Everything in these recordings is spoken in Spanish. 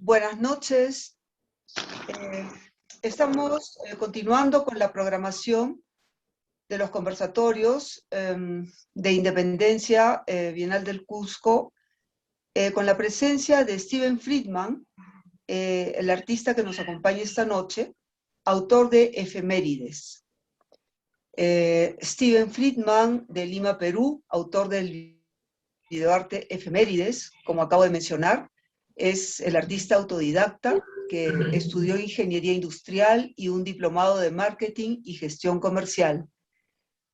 Buenas noches. Estamos continuando con la programación de los conversatorios de Independencia Bienal del Cusco, con la presencia de Steven Friedman, el artista que nos acompaña esta noche, autor de Efemérides. Steven Friedman, de Lima, Perú, autor del videoarte Efemérides, como acabo de mencionar, es el artista autodidacta que estudió ingeniería industrial y un diplomado de marketing y gestión comercial.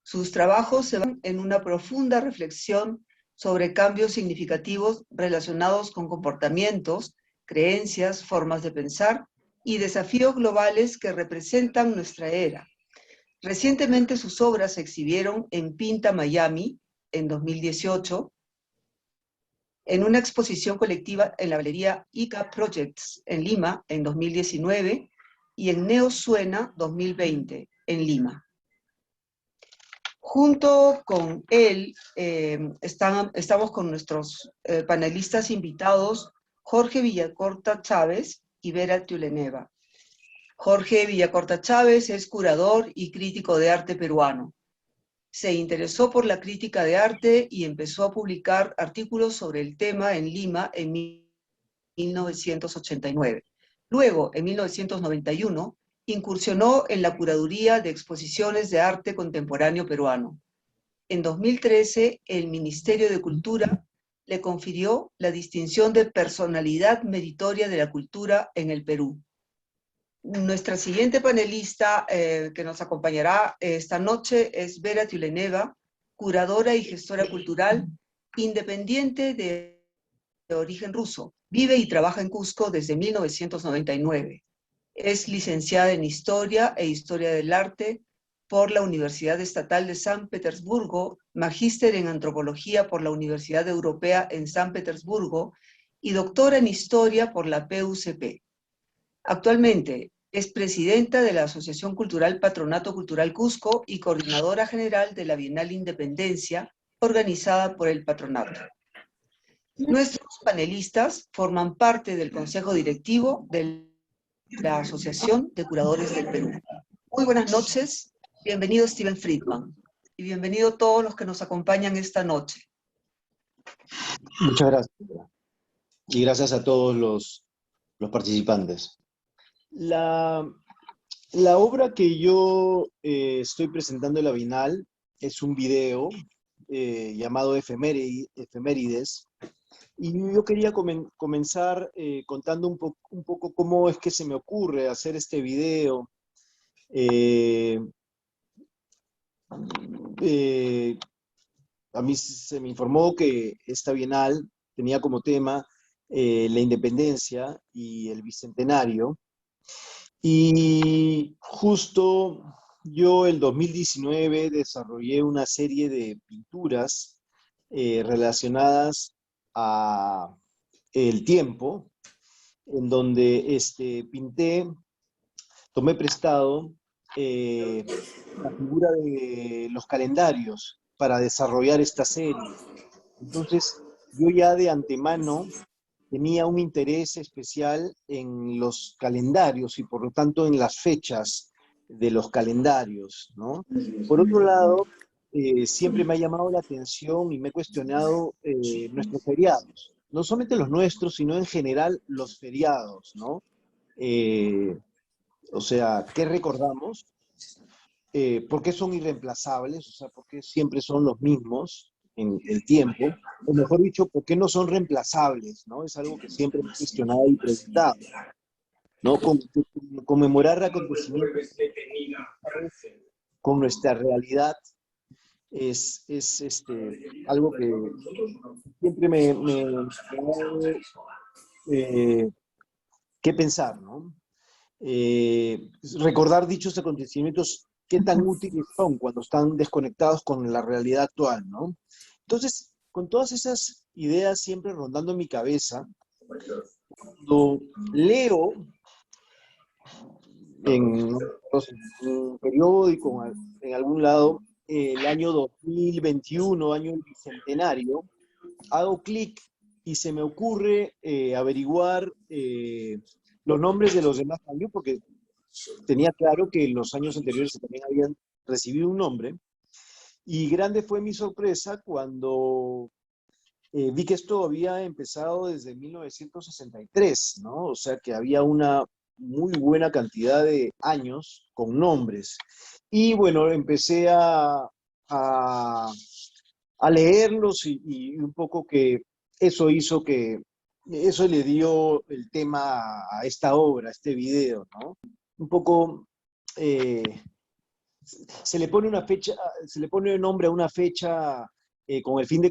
Sus trabajos se van en una profunda reflexión sobre cambios significativos relacionados con comportamientos, creencias, formas de pensar y desafíos globales que representan nuestra era. Recientemente sus obras se exhibieron en Pinta Miami en 2018, en una exposición colectiva en la Galería ICA Projects en Lima en 2019 y en Neo Suena 2020 en Lima. Junto con él estamos con nuestros panelistas invitados Jorge Villacorta Chávez y Vera Tiuleneva. Jorge Villacorta Chávez es curador y crítico de arte peruano. Se interesó por la crítica de arte y empezó a publicar artículos sobre el tema en Lima en 1989. Luego, en 1991, incursionó en la curaduría de exposiciones de arte contemporáneo peruano. En 2013, el Ministerio de Cultura le confirió la distinción de Personalidad Meritoria de la Cultura en el Perú. Nuestra siguiente panelista que nos acompañará esta noche es Vera Tiuleneva, curadora y gestora cultural independiente de origen ruso. Vive y trabaja en Cusco desde 1999. Es licenciada en Historia e Historia del Arte por la Universidad Estatal de San Petersburgo, magíster en Antropología por la Universidad Europea en San Petersburgo y doctora en Historia por la PUCP. Actualmente es presidenta de la Asociación Cultural Patronato Cultural Cusco y coordinadora general de la Bienal Independencia, organizada por el patronato. Nuestros panelistas forman parte del Consejo Directivo de la Asociación de Curadores del Perú. Muy buenas noches, bienvenido Steven Friedman, y bienvenido todos los que nos acompañan esta noche. Muchas gracias. Y gracias a todos los participantes. La obra que yo estoy presentando en la Bienal es un video llamado Efemérides, y yo quería comenzar contando un poco cómo es que se me ocurre hacer este video. A mí se me informó que esta Bienal tenía como tema la independencia y el bicentenario, y justo yo el 2019 desarrollé una serie de pinturas relacionadas a el tiempo, en donde tomé prestado la figura de los calendarios para desarrollar esta serie. Entonces, yo ya de antemano tenía un interés especial en los calendarios y por lo tanto en las fechas de los calendarios, ¿no? Por otro lado, siempre me ha llamado la atención y me he cuestionado nuestros feriados. No solamente los nuestros, sino en general los feriados, ¿no? O sea, ¿qué recordamos? ¿Por qué son irreemplazables? O sea, ¿por qué siempre son los mismos en el tiempo? O mejor dicho, ¿por qué no son reemplazables? ¿No? Es algo que siempre me he cuestionado y preguntado, ¿no? Conmemorar acontecimientos con nuestra realidad es algo que siempre me da que pensar, ¿no? Recordar dichos acontecimientos, qué tan útiles son cuando están desconectados con la realidad actual, ¿no? Entonces, con todas esas ideas siempre rondando en mi cabeza, cuando leo en un periódico, en algún lado, el año 2021, año del bicentenario, hago clic y se me ocurre averiguar los nombres de los demás años, porque tenía claro que en los años anteriores también habían recibido un nombre, y grande fue mi sorpresa cuando vi que esto había empezado desde 1963, ¿no? O sea que había una muy buena cantidad de años con nombres. Y bueno, empecé a leerlos y un poco que eso hizo que, eso le dio el tema a esta obra, a este video, ¿no? Un poco eh, se le pone una fecha, se le pone nombre a una fecha con el fin de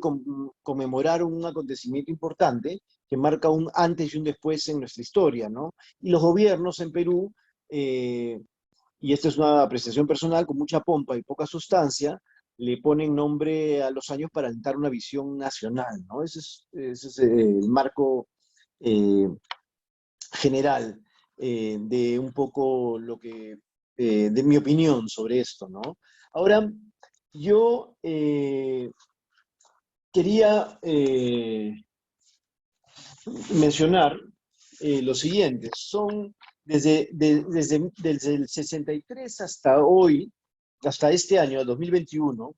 conmemorar un acontecimiento importante que marca un antes y un después en nuestra historia, ¿no? Y los gobiernos en Perú, eh, y esta es una apreciación personal, con mucha pompa y poca sustancia, le ponen nombre a los años para alentar una visión nacional, ¿no? Ese es el marco eh, general de un poco lo que, de mi opinión sobre esto, ¿no? Ahora, yo quería mencionar lo siguiente, son desde el 63 hasta hoy, hasta este año, 2021,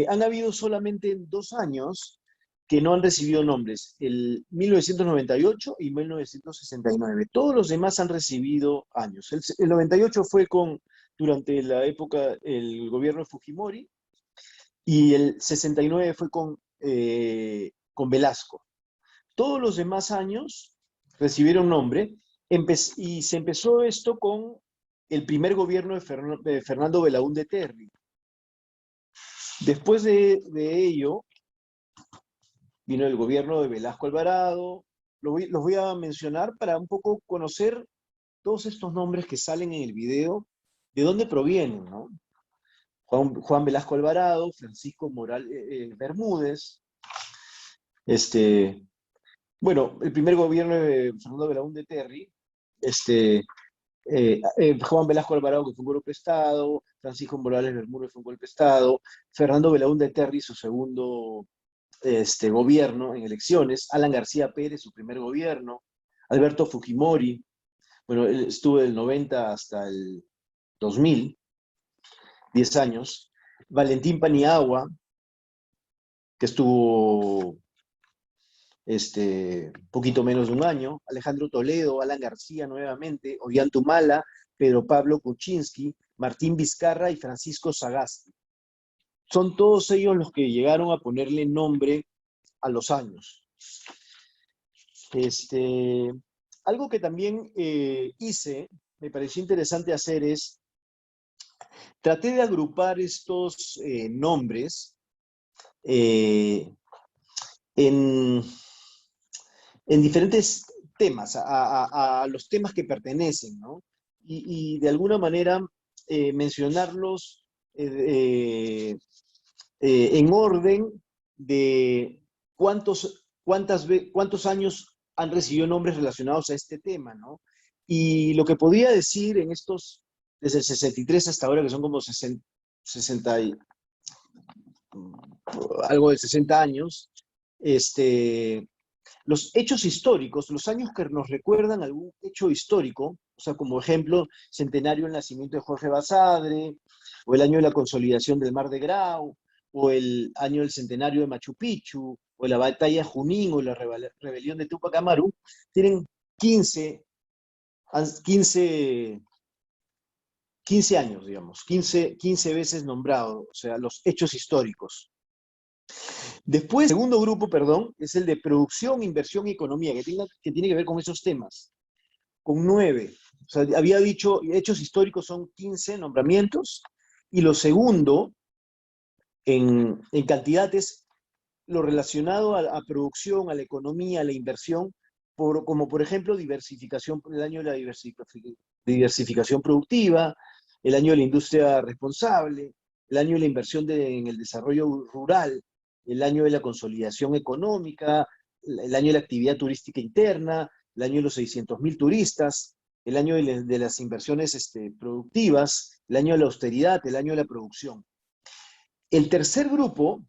han habido solamente 2 años que no han recibido nombres, el 1998 y 1969. Todos los demás han recibido años. El 98 fue durante la época, el gobierno de Fujimori, y el 69 fue con Velasco. Todos los demás años recibieron nombre, y se empezó esto con el primer gobierno de Fernando Belaúnde Terry. Después de ello, vino el gobierno de Velasco Alvarado. Los voy a mencionar para un poco conocer todos estos nombres que salen en el video, de dónde provienen, ¿no? Juan Velasco Alvarado, Francisco Moral Bermúdez, bueno, el primer gobierno de Fernando Belaúnde Terry, Juan Velasco Alvarado, que fue un golpe de Estado, Francisco Morales Bermúdez fue un golpe de Estado, Fernando Belaúnde Terry, su segundo gobierno en elecciones, Alan García Pérez, su primer gobierno, Alberto Fujimori, bueno, él estuvo del 90 hasta el 2000, 10 años, Valentín Paniagua, que estuvo poquito menos de un año, Alejandro Toledo, Alan García nuevamente, Ollanta, Pedro Pablo Kuczynski, Martín Vizcarra y Francisco Sagasti. Son todos ellos los que llegaron a ponerle nombre a los años. Algo que también hice, me pareció interesante hacer es, traté de agrupar estos nombres en diferentes temas, a los temas que pertenecen, ¿no? Y de alguna manera mencionarlos en orden de cuántos años han recibido nombres relacionados a este tema, ¿no? Y lo que podría decir en estos, desde el 63 hasta ahora, que son como 60 algo de 60 años, los hechos históricos, los años que nos recuerdan algún hecho histórico, o sea, como ejemplo, centenario del nacimiento de Jorge Basadre, o el año de la consolidación del Mar de Grau, o el año del centenario de Machu Picchu, o la batalla de Junín, o la rebelión de Tupac Amaru, tienen 15 años, digamos, 15 veces nombrados, o sea, los hechos históricos. Después, el segundo grupo, perdón, es el de producción, inversión y economía, que tiene que ver con esos temas, con 9. O sea, había dicho, hechos históricos son 15 nombramientos, y lo segundo, en cantidad, es lo relacionado a producción, a la economía, a la inversión, como por ejemplo diversificación, el año de la diversificación productiva, el año de la industria responsable, el año de la inversión en el desarrollo rural, el año de la consolidación económica, el año de la actividad turística interna, el año de los 600.000 turistas, el año de las inversiones productivas, el año de la austeridad, el año de la producción. El tercer grupo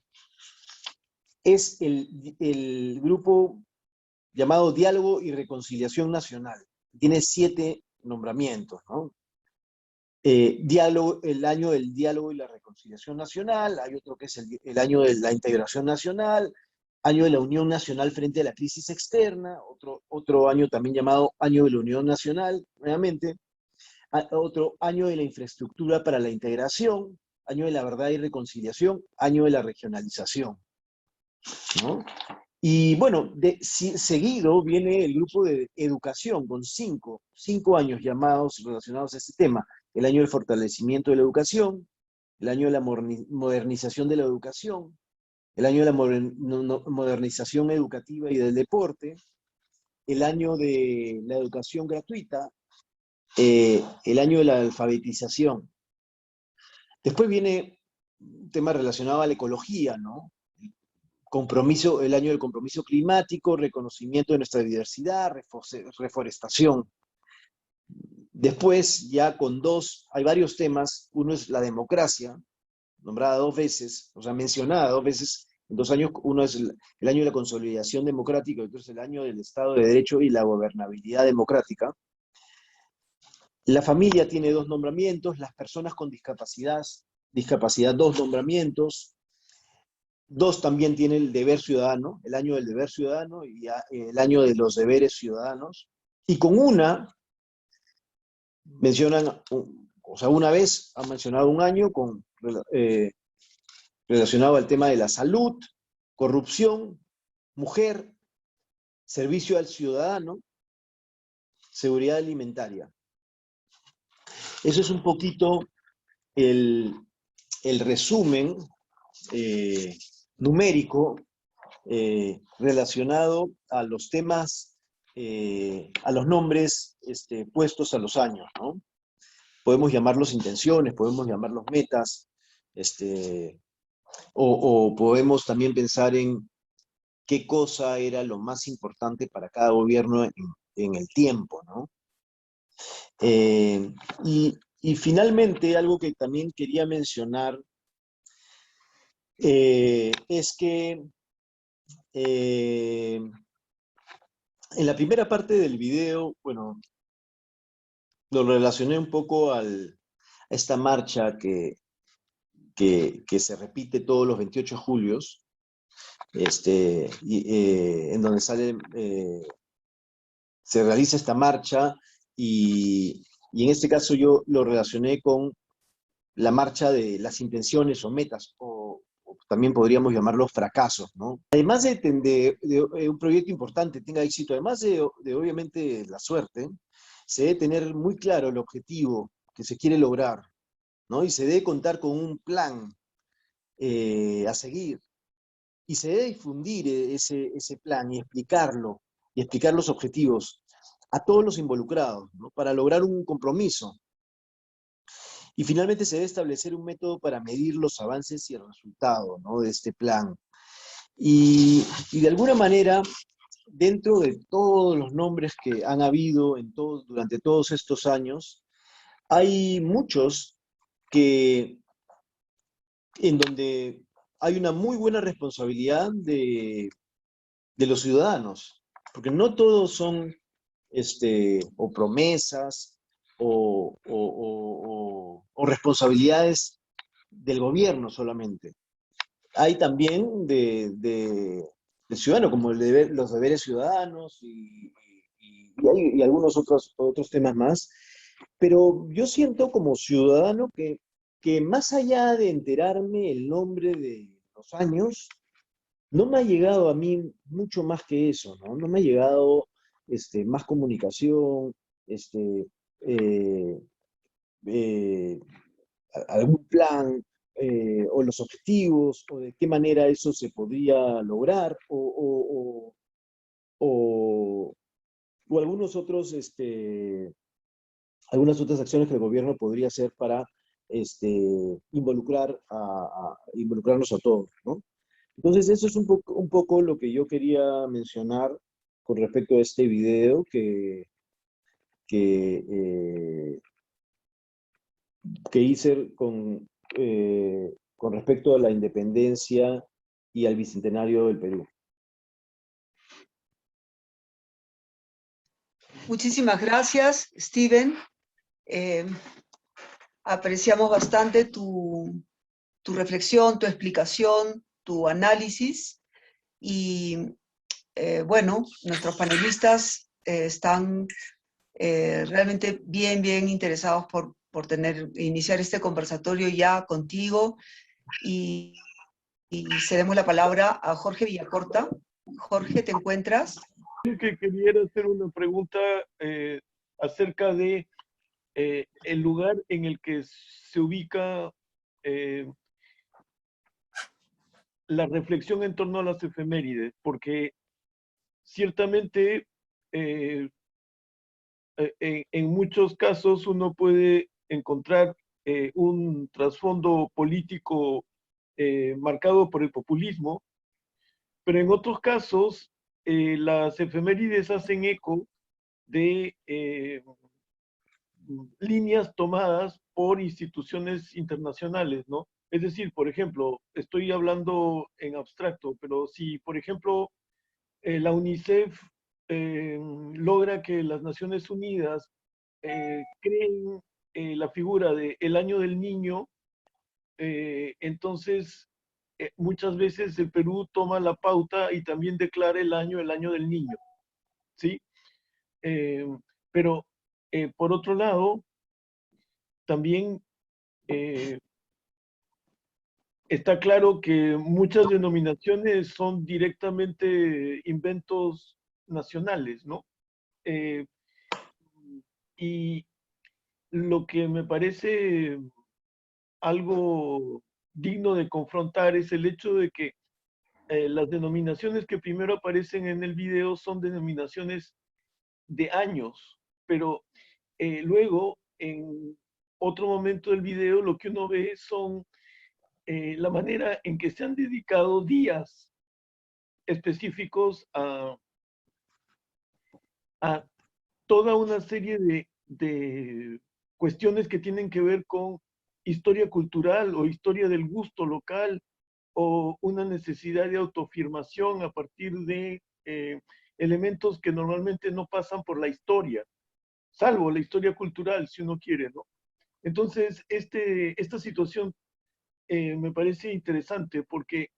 es el grupo llamado Diálogo y Reconciliación Nacional. Tiene 7 nombramientos, ¿no? El año del diálogo y la reconciliación nacional, hay otro que es el año de la integración nacional, año de la Unión Nacional frente a la crisis externa, otro año también llamado año de la Unión Nacional, nuevamente, otro año de la infraestructura para la integración, año de la verdad y reconciliación, año de la regionalización, ¿no? Y bueno, seguido viene el grupo de educación con cinco años llamados relacionados a este tema. El año del fortalecimiento de la educación, el año de la modernización de la educación, el año de la modernización educativa y del deporte, el año de la educación gratuita, el año de la alfabetización. Después viene un tema relacionado a la ecología, ¿no? El año del compromiso climático, reconocimiento de nuestra diversidad, reforestación. Después, ya hay varios temas. Uno es la democracia, nombrada 2 veces, o sea, mencionada 2 veces en 2 años. Uno es el año de la consolidación democrática, otro es el año del Estado de Derecho y la gobernabilidad democrática. La familia tiene 2 nombramientos, las personas con discapacidad 2 nombramientos. 2 también tiene el deber ciudadano, el año del deber ciudadano y el año de los deberes ciudadanos. Y con una, mencionan, o sea, una vez han mencionado un año relacionado al tema de la salud, corrupción, mujer, servicio al ciudadano, seguridad alimentaria. Eso es un poquito el resumen numérico relacionado a los temas, a los nombres puestos a los años, ¿no? Podemos llamarlos intenciones, podemos llamarlos metas, o podemos también pensar en qué cosa era lo más importante para cada gobierno en el tiempo, ¿no? Y finalmente, algo que también quería mencionar es que en la primera parte del video, bueno, lo relacioné un poco a esta marcha que se repite todos los 28 de julio, en donde se realiza esta marcha y en este caso yo lo relacioné con la marcha de las intenciones o metas, o también podríamos llamarlos fracasos, ¿no? Además de un proyecto importante tenga éxito, además de obviamente la suerte, se debe tener muy claro el objetivo que se quiere lograr, ¿no? Y se debe contar con un plan a seguir, y se debe difundir ese plan y explicar los objetivos a todos los involucrados, ¿no? Para lograr un compromiso. Y finalmente se debe establecer un método para medir los avances y el resultado, ¿no? De este plan. Y de alguna manera, dentro de todos los nombres que han habido durante todos estos años, hay muchos en donde hay una muy buena responsabilidad de los ciudadanos, porque no todos son o promesas o responsabilidades del gobierno solamente. Hay también del ciudadano, como los deberes ciudadanos y algunos otros temas más. Pero yo siento como ciudadano que más allá de enterarme el nombre de los años, no me ha llegado a mí mucho más que eso, ¿no? No me ha llegado más comunicación, eh, eh, algún plan, o los objetivos, o de qué manera eso se podría lograr, o, o algunos otros, algunas otras acciones que el gobierno podría hacer para involucrarnos a todos, ¿no? Entonces, eso es un poco lo que yo quería mencionar con respecto a este video que, eh, que hice con respecto a la independencia y al Bicentenario del Perú. Muchísimas gracias, Steven. Apreciamos bastante tu reflexión, tu explicación, tu análisis. Y bueno, nuestros panelistas están realmente bien interesados por iniciar este conversatorio ya contigo. Y cedemos la palabra a Jorge Villacorta. Jorge, ¿te encuentras? Que quería hacer una pregunta acerca de el lugar en el que se ubica la reflexión en torno a las efemérides, porque ciertamente en muchos casos uno puede encontrar un trasfondo político marcado por el populismo, pero en otros casos las efemérides hacen eco de líneas tomadas por instituciones internacionales, ¿no? Es decir, por ejemplo, estoy hablando en abstracto, pero si, por ejemplo, la UNICEF logra que las Naciones Unidas creen la figura de el año del niño, entonces muchas veces el Perú toma la pauta y también declara el año del niño, ¿sí? Pero por otro lado, también está claro que muchas denominaciones son directamente inventos nacionales, ¿no? Y lo que me parece algo digno de confrontar es el hecho de que las denominaciones que primero aparecen en el video son denominaciones de años, pero luego en otro momento del video lo que uno ve son la manera en que se han dedicado días específicos a toda una serie de cuestiones que tienen que ver con historia cultural o historia del gusto local o una necesidad de autoafirmación a partir de elementos que normalmente no pasan por la historia, salvo la historia cultural, si uno quiere, ¿no? Entonces, esta situación me parece interesante porque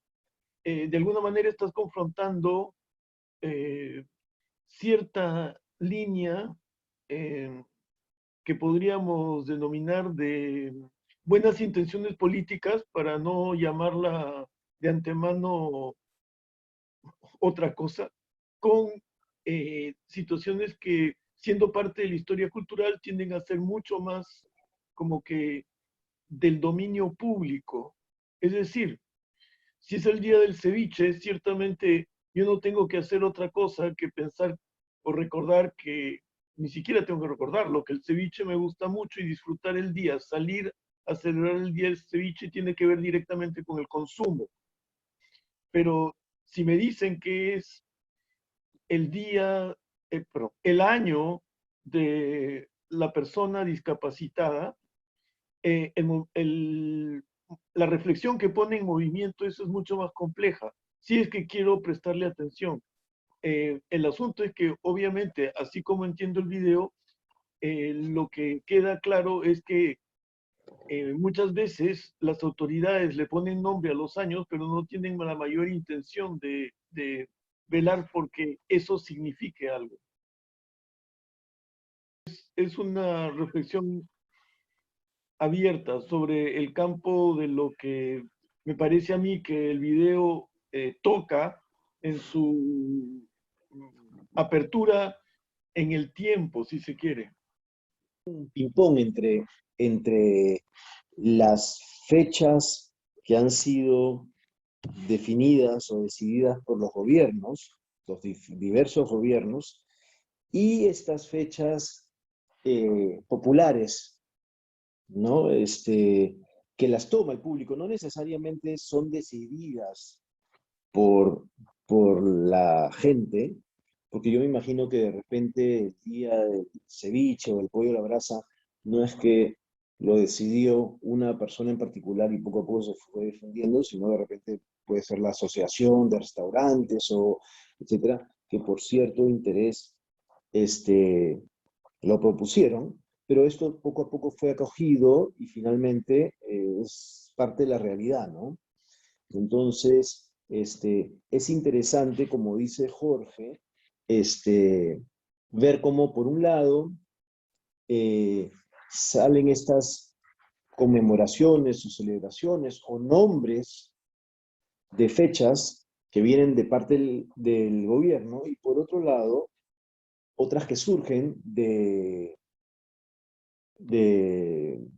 de alguna manera estás confrontando cierta línea que podríamos denominar de buenas intenciones políticas, para no llamarla de antemano otra cosa, con situaciones que, siendo parte de la historia cultural, tienden a ser mucho más como que del dominio público. Es decir, si es el día del ceviche, ciertamente yo no tengo que hacer otra cosa que pensar o recordar que, ni siquiera tengo que recordarlo, que el ceviche me gusta mucho y disfrutar el día, salir a celebrar el día del ceviche tiene que ver directamente con el consumo. Pero si me dicen que es el día, el año de la persona discapacitada, la reflexión que pone en movimiento, eso es mucho más compleja, si es que quiero prestarle atención. El asunto es que, obviamente, así como entiendo el video, lo que queda claro es que muchas veces las autoridades le ponen nombre a los años, pero no tienen la mayor intención de velar porque eso signifique algo. Es una reflexión abierta sobre el campo de lo que me parece a mí que el video toca en su apertura en el tiempo, si se quiere. Un ping-pong entre las fechas que han sido definidas o decididas por los gobiernos, los diversos gobiernos, y estas fechas populares, ¿no? Que las toma el público, no necesariamente son decididas por, por la gente, porque yo me imagino que de repente el día del ceviche o el pollo a la brasa no es que lo decidió una persona en particular y poco a poco se fue difundiendo, sino de repente puede ser la Asociación de Restaurantes, o etcétera, que por cierto interés lo propusieron, pero esto poco a poco fue acogido y finalmente es parte de la realidad, ¿no? Entonces, es interesante, como dice Jorge, ver cómo por un lado salen estas conmemoraciones o celebraciones o nombres de fechas que vienen de parte del gobierno, y por otro lado, otras que surgen del, de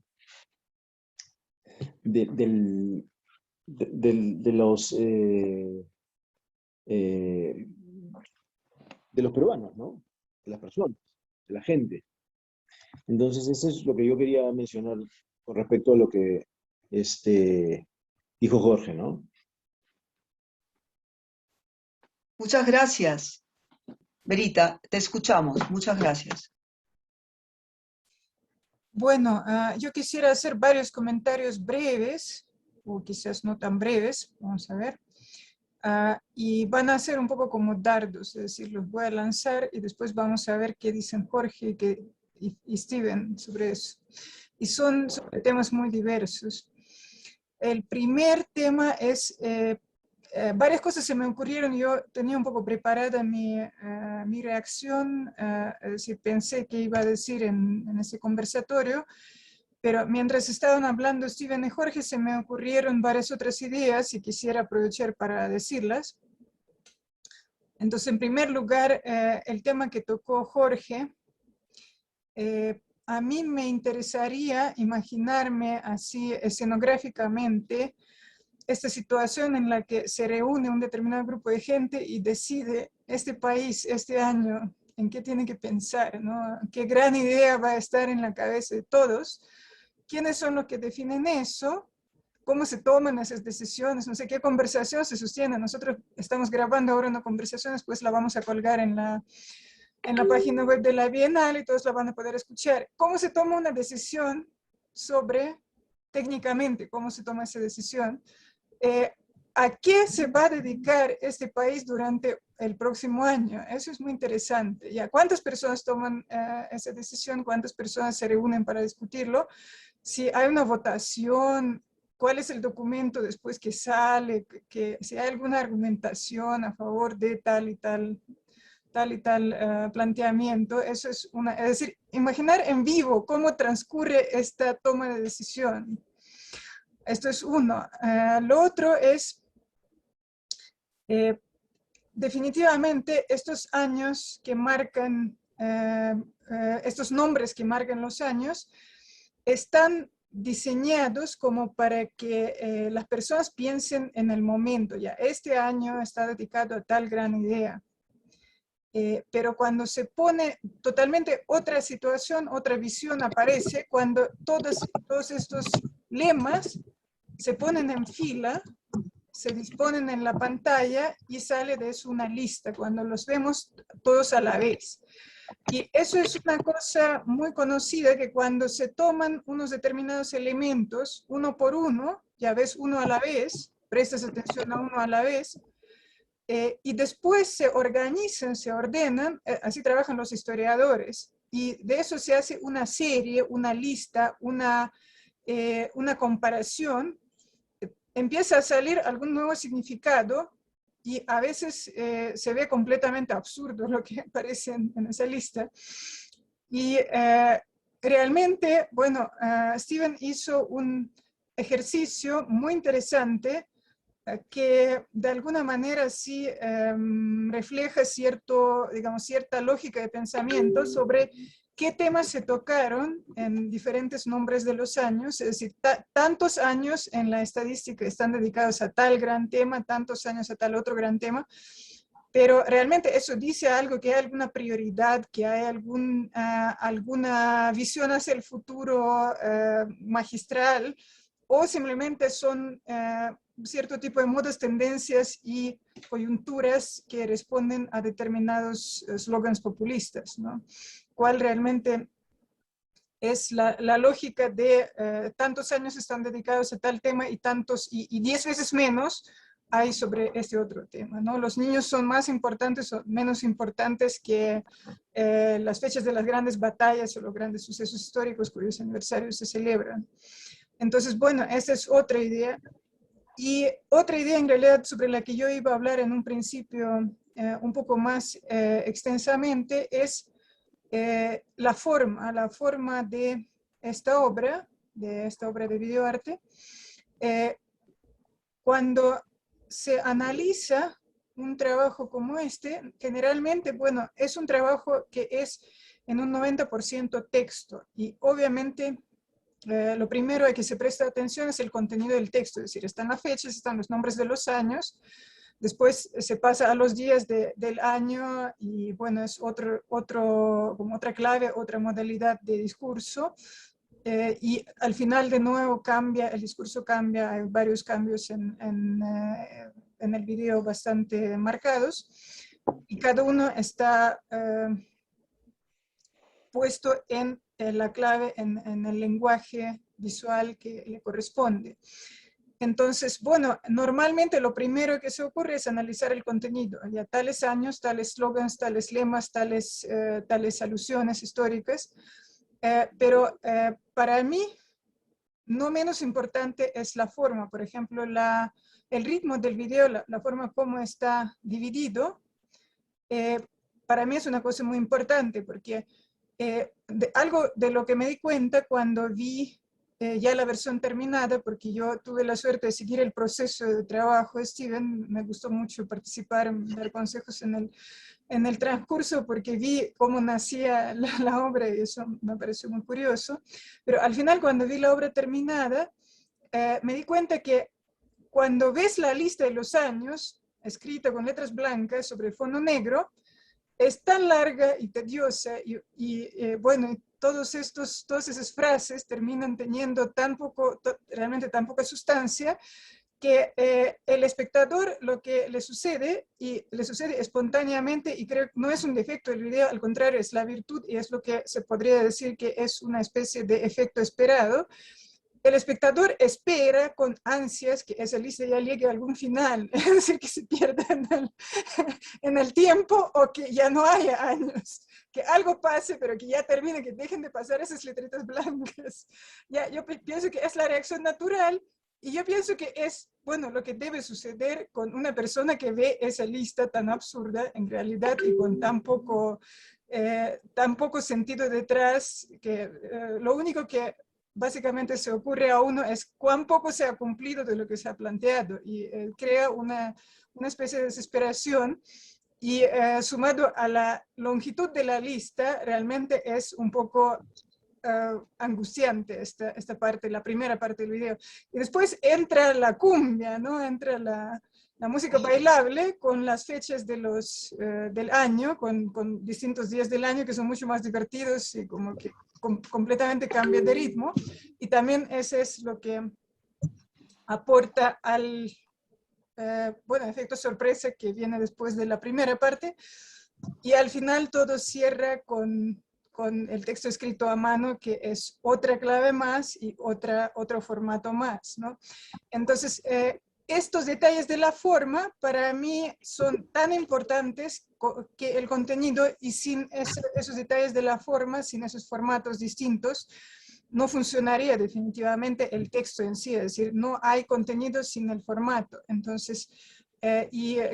los eh, de los peruanos, ¿no? De las personas, de la gente. Entonces, eso es lo que yo quería mencionar con respecto a lo que dijo Jorge, ¿no? Muchas gracias. Berita, te escuchamos. Muchas gracias. Bueno, yo quisiera hacer varios comentarios breves, o quizás no tan breves, vamos a ver. Y van a ser un poco como dardos, es decir, los voy a lanzar y después vamos a ver qué dicen Jorge y Steven sobre eso. Y son sobre temas muy diversos. El primer tema es, varias cosas se me ocurrieron, yo tenía un poco preparada mi reacción, es decir, pensé que iba a decir en ese conversatorio, pero mientras estaban hablando Steven y Jorge, se me ocurrieron varias otras ideas y quisiera aprovechar para decirlas. Entonces, en primer lugar, el tema que tocó Jorge, a mí me interesaría imaginarme así escenográficamente esta situación en la que se reúne un determinado grupo de gente y decide este país este año en qué tiene que pensar, ¿no? Qué gran idea va a estar en la cabeza de todos. ¿Quiénes son los que definen eso? ¿Cómo se toman esas decisiones? No sé qué conversación se sostiene. Nosotros estamos grabando ahora una conversación, después la vamos a colgar en la página web de la Bienal y todos la van a poder escuchar. ¿Cómo se toma una decisión sobre, técnicamente, cómo se toma esa decisión? ¿A qué se va a dedicar este país durante el próximo año? Eso es muy interesante. ¿Y a cuántas personas toman esa decisión? ¿Cuántas personas se reúnen para discutirlo? Si hay una votación, ¿cuál es el documento después que sale? Si hay alguna argumentación a favor de tal y tal planteamiento. Eso es es decir, imaginar en vivo cómo transcurre esta toma de decisión. Esto es uno. Lo otro es, definitivamente, estos años que marcan, estos nombres que marcan los años, están diseñados como para que las personas piensen en el momento. Ya, este año está dedicado a tal gran idea. Pero cuando se pone totalmente otra situación, otra visión aparece, cuando todos estos lemas se ponen en fila, se disponen en la pantalla y sale de eso una lista, cuando los vemos todos a la vez. Y eso es una cosa muy conocida, que cuando se toman unos determinados elementos, uno por uno, ya ves uno a la vez, prestas atención a uno a la vez, y después se organizan, se ordenan, así trabajan los historiadores, y de eso se hace una serie, una lista, una comparación, empieza a salir algún nuevo significado, y a veces se ve completamente absurdo lo que aparece en esa lista. Y realmente, bueno, Steven hizo un ejercicio muy interesante que de alguna manera sí refleja cierta lógica de pensamiento sobre qué temas se tocaron en diferentes nombres de los años, es decir, tantos años en la estadística están dedicados a tal gran tema, tantos años a tal otro gran tema, pero realmente eso dice algo, que hay alguna prioridad, que hay alguna visión hacia el futuro magistral, o simplemente son cierto tipo de modas, tendencias y coyunturas que responden a determinados slogans populistas, ¿no? ¿Cuál realmente es la lógica de tantos años están dedicados a tal tema y 10 veces menos hay sobre este otro tema, ¿no? Los niños son más importantes o menos importantes que las fechas de las grandes batallas o los grandes sucesos históricos cuyos aniversarios se celebran. Entonces, bueno, esa es otra idea. Y otra idea en realidad sobre la que yo iba a hablar en un principio un poco más extensamente es la forma de esta obra de videoarte. Cuando se analiza un trabajo como este, generalmente, bueno, es un trabajo que es en un 90% texto y obviamente lo primero a que se presta atención es el contenido del texto, es decir, están las fechas, están los nombres de los años, después se pasa a los días del año y bueno, es como otra clave, otra modalidad de discurso. Y al final de nuevo el discurso cambia, hay varios cambios en el video bastante marcados y cada uno está puesto en la clave, en el lenguaje visual que le corresponde. Entonces, bueno, normalmente lo primero que se ocurre es analizar el contenido, ya tales años, tales slogans, tales lemas, tales alusiones históricas, pero para mí, no menos importante es la forma, por ejemplo, el ritmo del video, la forma como está dividido, para mí es una cosa muy importante, porque algo de lo que me di cuenta cuando vi ya la versión terminada, porque yo tuve la suerte de seguir el proceso de trabajo de Steven, me gustó mucho participar, dar consejos en el transcurso, porque vi cómo nacía la obra y eso me pareció muy curioso. Pero al final, cuando vi la obra terminada, me di cuenta que cuando ves la lista de los años, escrita con letras blancas sobre fondo negro, es tan larga y tediosa y bueno, todas esas frases terminan teniendo realmente tan poca sustancia que el espectador lo que le sucede, y le sucede espontáneamente, y creo que no es un defecto del video, al contrario, es la virtud y es lo que se podría decir que es una especie de efecto esperado. El espectador espera con ansias que esa lista ya llegue a algún final, es decir, que se pierda en el tiempo o que ya no haya años, que algo pase, pero que ya termine, que dejen de pasar esas letritas blancas. Ya, yo pienso que es la reacción natural y yo pienso que es, bueno, lo que debe suceder con una persona que ve esa lista tan absurda en realidad y con tan poco sentido detrás, que lo único que básicamente se ocurre a uno es cuán poco se ha cumplido de lo que se ha planteado y crea una especie de desesperación y sumado a la longitud de la lista realmente es un poco angustiante esta parte, la primera parte del video. Y después entra la cumbia, ¿no? Entra la música bailable con las fechas del año, con distintos días del año que son mucho más divertidos y como que completamente cambia de ritmo. Y también ese es lo que aporta al bueno, efecto sorpresa que viene después de la primera parte. Y al final todo cierra con el texto escrito a mano, que es otra clave más y otro formato más, ¿no? Entonces, estos detalles de la forma para mí son tan importantes que el contenido, y sin esos detalles de la forma, sin esos formatos distintos, no funcionaría definitivamente el texto en sí, es decir, no hay contenido sin el formato. Entonces,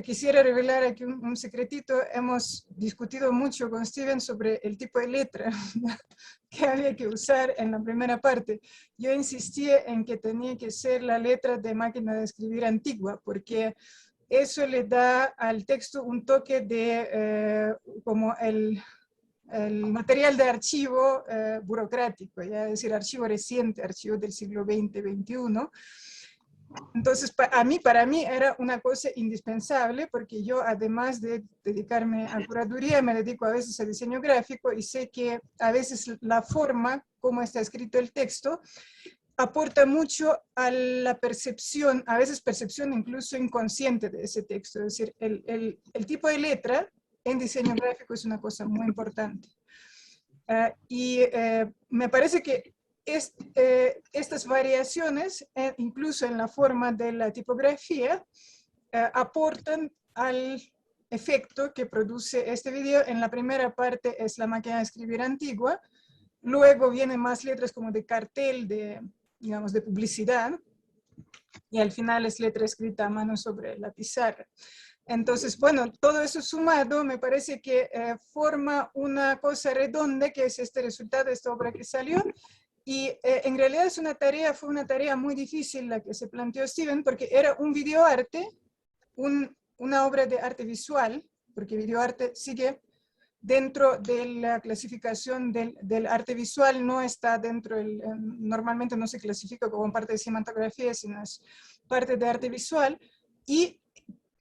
quisiera revelar aquí un secretito. Hemos discutido mucho con Steven sobre el tipo de letra que había que usar en la primera parte. Yo insistí en que tenía que ser la letra de máquina de escribir antigua, porque eso le da al texto un toque de como el material de archivo burocrático, ¿ya? Es decir, archivo reciente, archivo del siglo XX, XXI. Entonces, para mí era una cosa indispensable, porque yo, además de dedicarme a curaduría, me dedico a veces a diseño gráfico y sé que a veces la forma, como está escrito el texto, aporta mucho a la percepción, a veces percepción incluso inconsciente de ese texto. Es decir, el tipo de letra en diseño gráfico es una cosa muy importante. Me parece que estas variaciones, incluso en la forma de la tipografía, aportan al efecto que produce este video. En la primera parte es la máquina de escribir antigua, luego vienen más letras como de cartel, digamos, de publicidad, y al final es letra escrita a mano sobre la pizarra. Entonces, bueno, todo eso sumado me parece que forma una cosa redonda, que es este resultado de esta obra que salió. Y en realidad fue una tarea muy difícil la que se planteó Steven, porque era un videoarte, una obra de arte visual, porque videoarte sigue dentro de la clasificación del arte visual, no está dentro, normalmente no se clasifica como parte de cinematografía, sino es parte de arte visual, y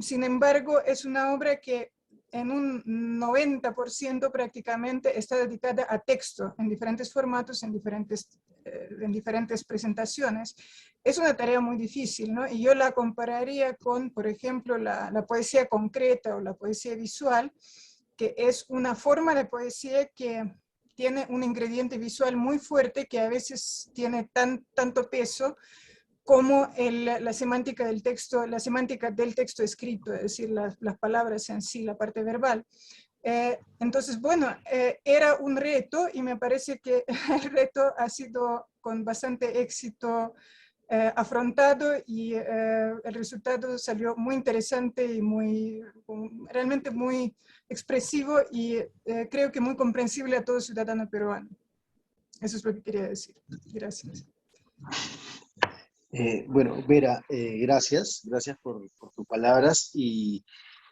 sin embargo es una obra que en un 90% prácticamente está dedicada a texto, en diferentes formatos, en diferentes presentaciones. Es una tarea muy difícil, ¿no? Y yo la compararía con, por ejemplo, la poesía concreta o la poesía visual, que es una forma de poesía que tiene un ingrediente visual muy fuerte, que a veces tiene tanto peso como la semántica del texto, la semántica del texto escrito, es decir, las palabras en sí, la parte verbal. Entonces, bueno, era un reto, y me parece que el reto ha sido con bastante éxito afrontado, y el resultado salió muy interesante y realmente muy expresivo, y creo que muy comprensible a todo ciudadano peruano. Eso es lo que quería decir. Gracias. Bueno, Vera, gracias por tus palabras, y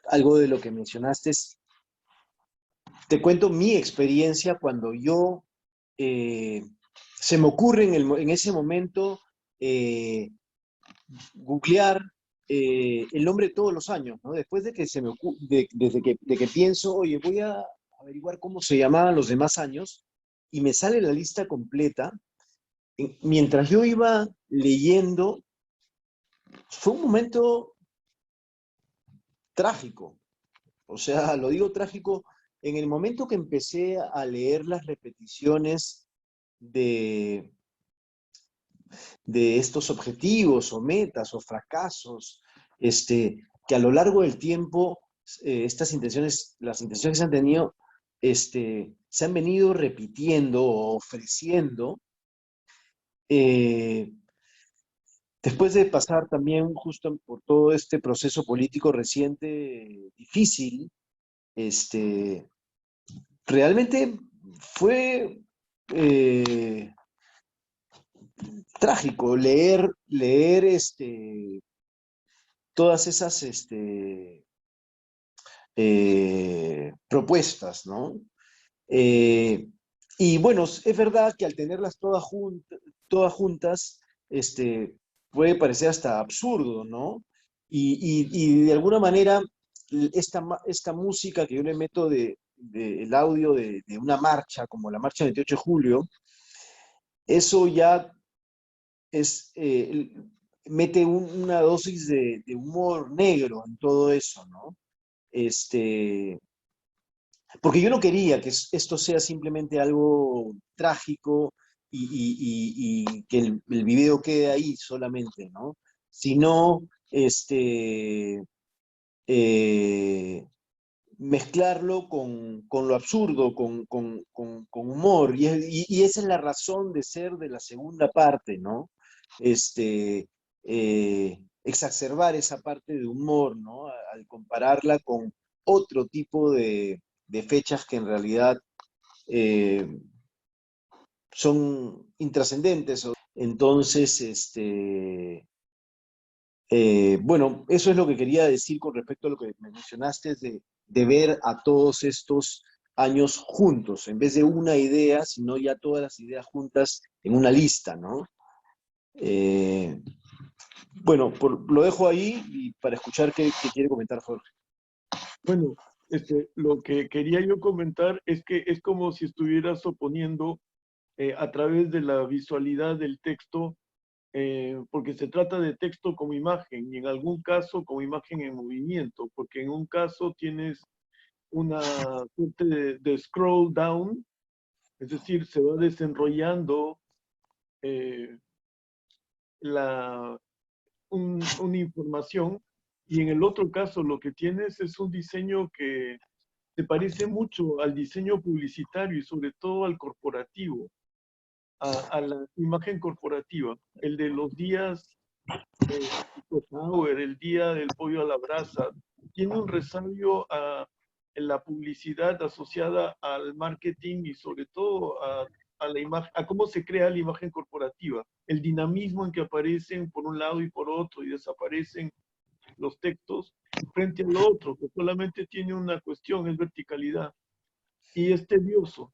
algo de lo que mencionaste te cuento mi experiencia cuando yo, se me ocurre en ese momento googlear el nombre todos los años, ¿no? Después de que de que pienso, oye, voy a averiguar cómo se llamaban los demás años, y me sale la lista completa. Mientras yo iba leyendo, fue un momento trágico. O sea, lo digo trágico, en el momento que empecé a leer las repeticiones de, de estos objetivos o metas o fracasos, que a lo largo del tiempo, las intenciones que se han tenido, se han venido repitiendo o ofreciendo. eh, Después de pasar también justo por todo este proceso político reciente difícil, realmente fue trágico leer todas esas propuestas, ¿no? Y bueno, es verdad que al tenerlas todas juntas, puede parecer hasta absurdo, ¿no? Y de alguna manera, esta música que yo le meto el audio de una marcha, como la marcha del 28 de julio, eso ya mete una dosis de humor negro en todo eso, ¿no? Porque yo no quería que esto sea simplemente algo trágico y que el video quede ahí solamente, ¿no? Sino, eh, mezclarlo con lo absurdo, con humor, y esa es la razón de ser de la segunda parte, ¿no? Exacerbar esa parte de humor, ¿no? Al compararla con otro tipo de fechas que en realidad eh, son intrascendentes. Entonces, bueno, eso es lo que quería decir con respecto a lo que me mencionaste, de ver a todos estos años juntos, en vez de una idea, sino ya todas las ideas juntas en una lista, ¿no? Bueno, lo dejo ahí y para escuchar qué quiere comentar Jorge. Bueno, lo que quería yo comentar es que es como si estuvieras oponiendo a través de la visualidad del texto, porque se trata de texto como imagen, y en algún caso como imagen en movimiento, porque en un caso tienes una suerte de scroll down, es decir, se va desenrollando una información, Y en el otro caso lo que tienes es un diseño que se parece mucho al diseño publicitario y sobre todo al corporativo, a la imagen corporativa. El de los días Power, el día del pollo a la brasa, tiene un resabio en la publicidad asociada al marketing y sobre todo a la imagen, a cómo se crea la imagen corporativa, el dinamismo en que aparecen por un lado y por otro y desaparecen los textos frente al otro, que solamente tiene una cuestión, es verticalidad, y es tedioso.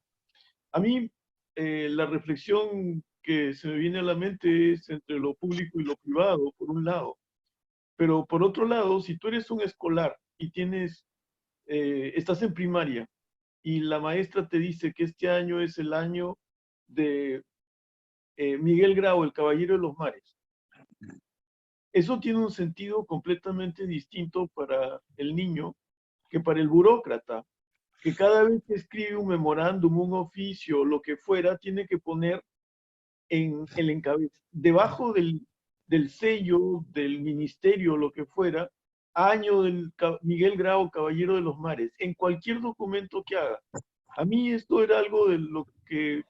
A mí, la reflexión que se me viene a la mente es entre lo público y lo privado, por un lado. Pero por otro lado, si tú eres un escolar y estás en primaria y la maestra te dice que este año es el año de Miguel Grau, el Caballero de los Mares, eso tiene un sentido completamente distinto para el niño que para el burócrata, que cada vez que escribe un memorándum, un oficio, lo que fuera, tiene que poner en el debajo del sello del ministerio, lo que fuera, año del Miguel Grau, Caballero de los Mares, en cualquier documento que haga. A mí esto era algo de lo que,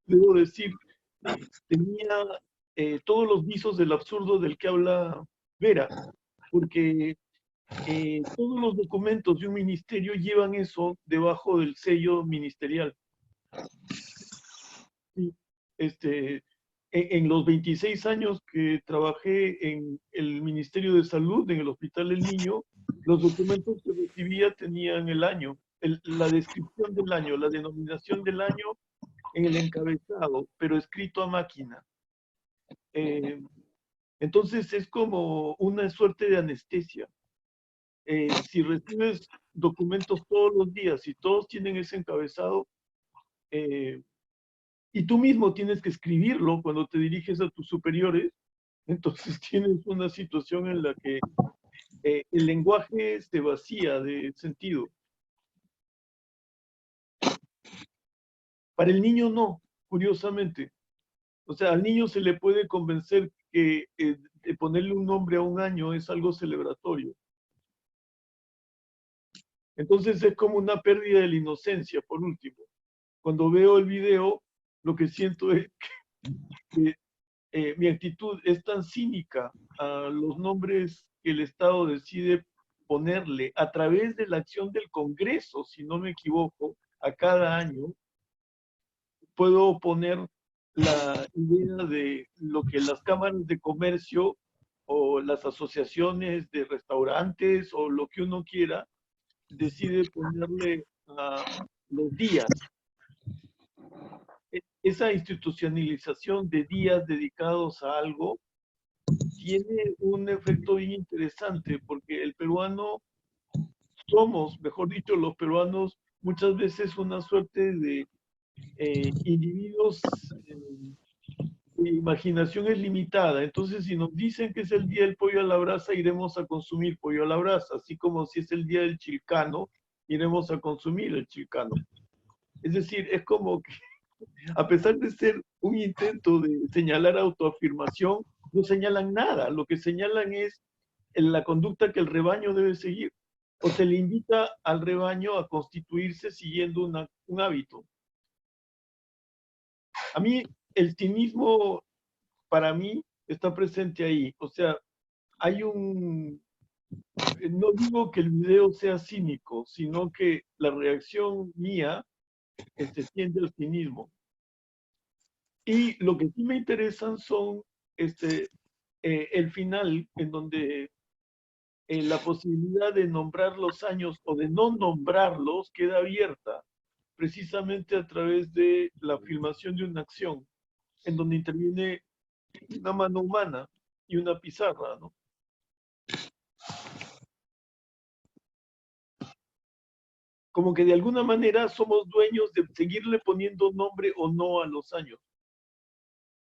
debo decir, tenía todos los visos del absurdo del que habla Vera, porque todos los documentos de un ministerio llevan eso debajo del sello ministerial. Sí, en los 26 años que trabajé en el Ministerio de Salud, en el Hospital del Niño, los documentos que recibía tenían el año, la descripción del año, la denominación del año en el encabezado, pero escrito a máquina. Entonces es como una suerte de anestesia. Si recibes documentos todos los días y todos tienen ese encabezado, y tú mismo tienes que escribirlo cuando te diriges a tus superiores, entonces tienes una situación en la que el lenguaje se vacía de sentido. Para el niño no, curiosamente. O sea, al niño se le puede convencer que de ponerle un nombre a un año es algo celebratorio. Entonces es como una pérdida de la inocencia, por último. Cuando veo el video, lo que siento es que mi actitud es tan cínica a los nombres que el Estado decide ponerle a través de la acción del Congreso, si no me equivoco, a cada año. Puedo poner la idea de lo que las cámaras de comercio o las asociaciones de restaurantes o lo que uno quiera decide ponerle a los días. Esa institucionalización de días dedicados a algo tiene un efecto bien interesante, porque el peruano somos, mejor dicho, los peruanos muchas veces una suerte de individuos de imaginación es limitada. Entonces, si nos dicen que es el día del pollo a la brasa, iremos a consumir pollo a la brasa, así como si es el día del chilcano, iremos a consumir el chilcano. Es decir, es como que a pesar de ser un intento de señalar autoafirmación, no señalan nada. Lo que señalan es la conducta que el rebaño debe seguir. O se le invita al rebaño a constituirse siguiendo un hábito. A mí, el cinismo, para mí, está presente ahí. O sea, hay no digo que el video sea cínico, sino que la reacción mía tiende al cinismo. Y lo que sí me interesan son el final, en donde la posibilidad de nombrar los años o de no nombrarlos queda abierta, precisamente a través de la filmación de una acción, en donde interviene una mano humana y una pizarra, ¿no? Como que de alguna manera somos dueños de seguirle poniendo nombre o no a los años.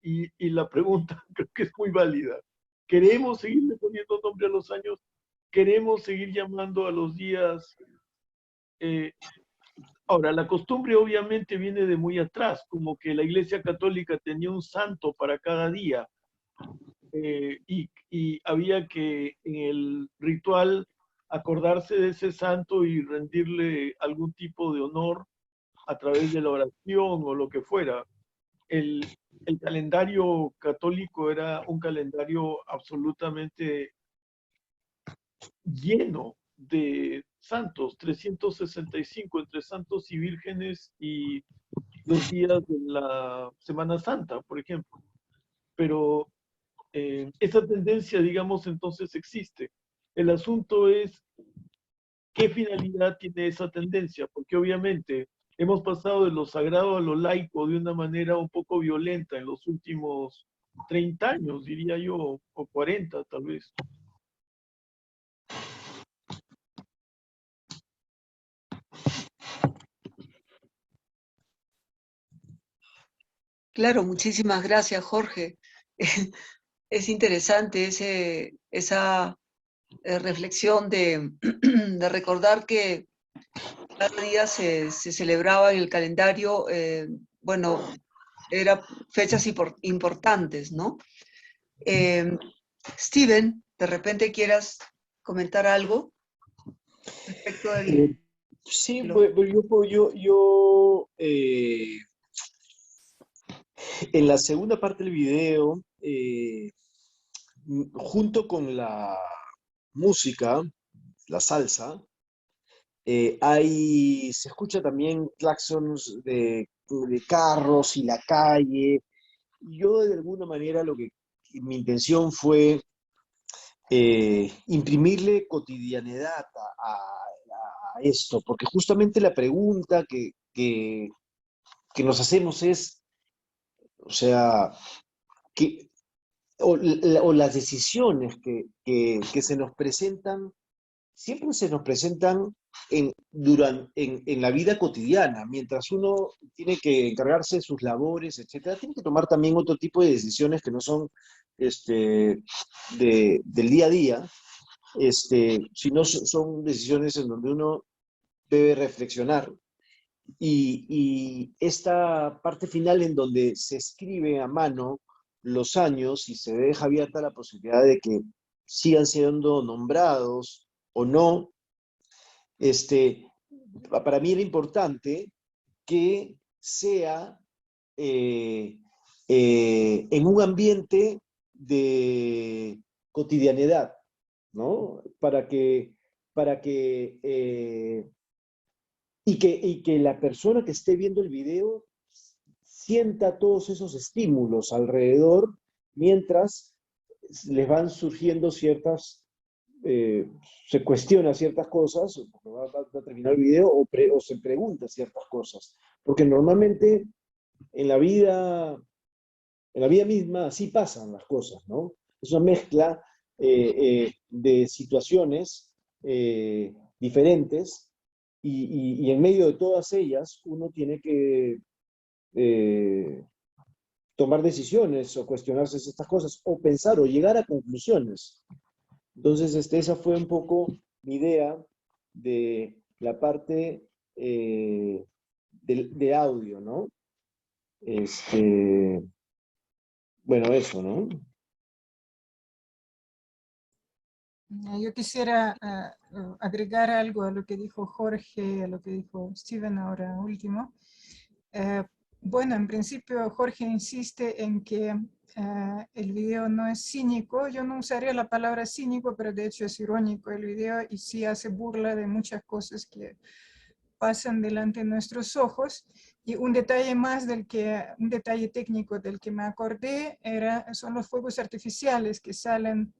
Y la pregunta creo que es muy válida. ¿Queremos seguirle poniendo nombre a los años? ¿Queremos seguir llamando a los días? Ahora, la costumbre obviamente viene de muy atrás, como que la Iglesia Católica tenía un santo para cada día. y había que en el ritual acordarse de ese santo y rendirle algún tipo de honor a través de la oración o lo que fuera. El calendario católico era un calendario absolutamente lleno de santos, 365 entre santos y vírgenes y los días de la Semana Santa, por ejemplo. Pero esa tendencia, digamos, entonces existe. El asunto es qué finalidad tiene esa tendencia, porque obviamente hemos pasado de lo sagrado a lo laico de una manera un poco violenta en los últimos 30 años, diría yo, o 40 tal vez. Claro, muchísimas gracias, Jorge. Es interesante esa reflexión de, de recordar que cada día se celebraba en el calendario, bueno, eran fechas importantes, ¿no? Steven, de repente quieras comentar algo respecto del... Sí, lo- en la segunda parte del video, junto con la música, la salsa, se escucha también claxons de carros y la calle. Yo de alguna manera mi intención fue imprimirle cotidianidad a esto, porque justamente la pregunta que nos hacemos es, o sea, que, o las decisiones que se nos presentan, siempre se nos presentan en la vida cotidiana, mientras uno tiene que encargarse de sus labores, etcétera, tiene que tomar también otro tipo de decisiones que no son del día a día, sino son decisiones en donde uno debe reflexionar. Y esta parte final en donde se escribe a mano los años y se deja abierta la posibilidad de que sigan siendo nombrados o no, para mí era importante que sea en un ambiente de cotidianidad, ¿no? Y que la persona que esté viendo el video sienta todos esos estímulos alrededor mientras les van surgiendo se cuestiona ciertas cosas, porque va a terminar el video, o se pregunta ciertas cosas. Porque normalmente en la vida misma así pasan las cosas, ¿no? Es una mezcla de situaciones diferentes y en medio de todas ellas uno tiene que tomar decisiones o cuestionarse estas cosas o pensar o llegar a conclusiones. Entonces, esa fue un poco mi idea de la parte de audio, ¿no? Bueno, eso, ¿no? Yo quisiera agregar algo a lo que dijo Jorge, a lo que dijo Steven ahora último. Bueno, en principio Jorge insiste en que el video no es cínico. Yo no usaría la palabra cínico, pero de hecho es irónico el video y sí hace burla de muchas cosas que pasan delante de nuestros ojos. Y un detalle más un detalle técnico del que me acordé son los fuegos artificiales que salen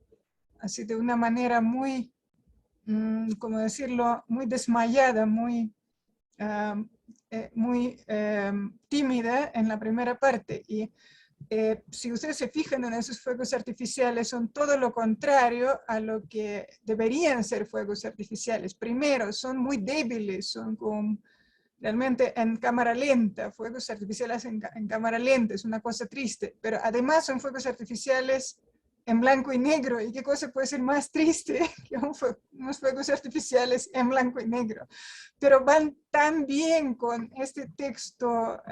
así de una manera muy, ¿cómo decirlo?, muy desmayada, muy tímida en la primera parte. Y si ustedes se fijan en esos fuegos artificiales, son todo lo contrario a lo que deberían ser fuegos artificiales. Primero, son muy débiles, son como realmente en cámara lenta, fuegos artificiales en cámara lenta, es una cosa triste, pero además son fuegos artificiales en blanco y negro, y qué cosa puede ser más triste que unos fuegos artificiales en blanco y negro, pero van tan bien con este texto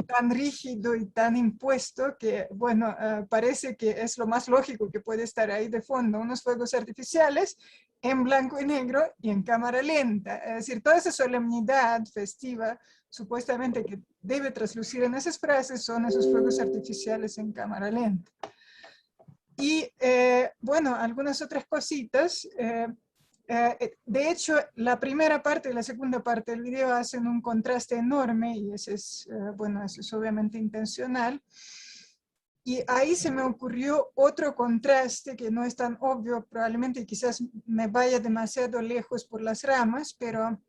tan rígido y tan impuesto que, bueno, parece que es lo más lógico que puede estar ahí de fondo, unos fuegos artificiales en blanco y negro y en cámara lenta. Es decir, toda esa solemnidad festiva, supuestamente que debe traslucir en esas frases, son esos fuegos artificiales en cámara lenta. Y, bueno, algunas otras cositas. De hecho, la primera parte y la segunda parte del video hacen un contraste enorme y ese es, bueno, eso es obviamente intencional. Y ahí se me ocurrió otro contraste que no es tan obvio, probablemente quizás me vaya demasiado lejos por las ramas, pero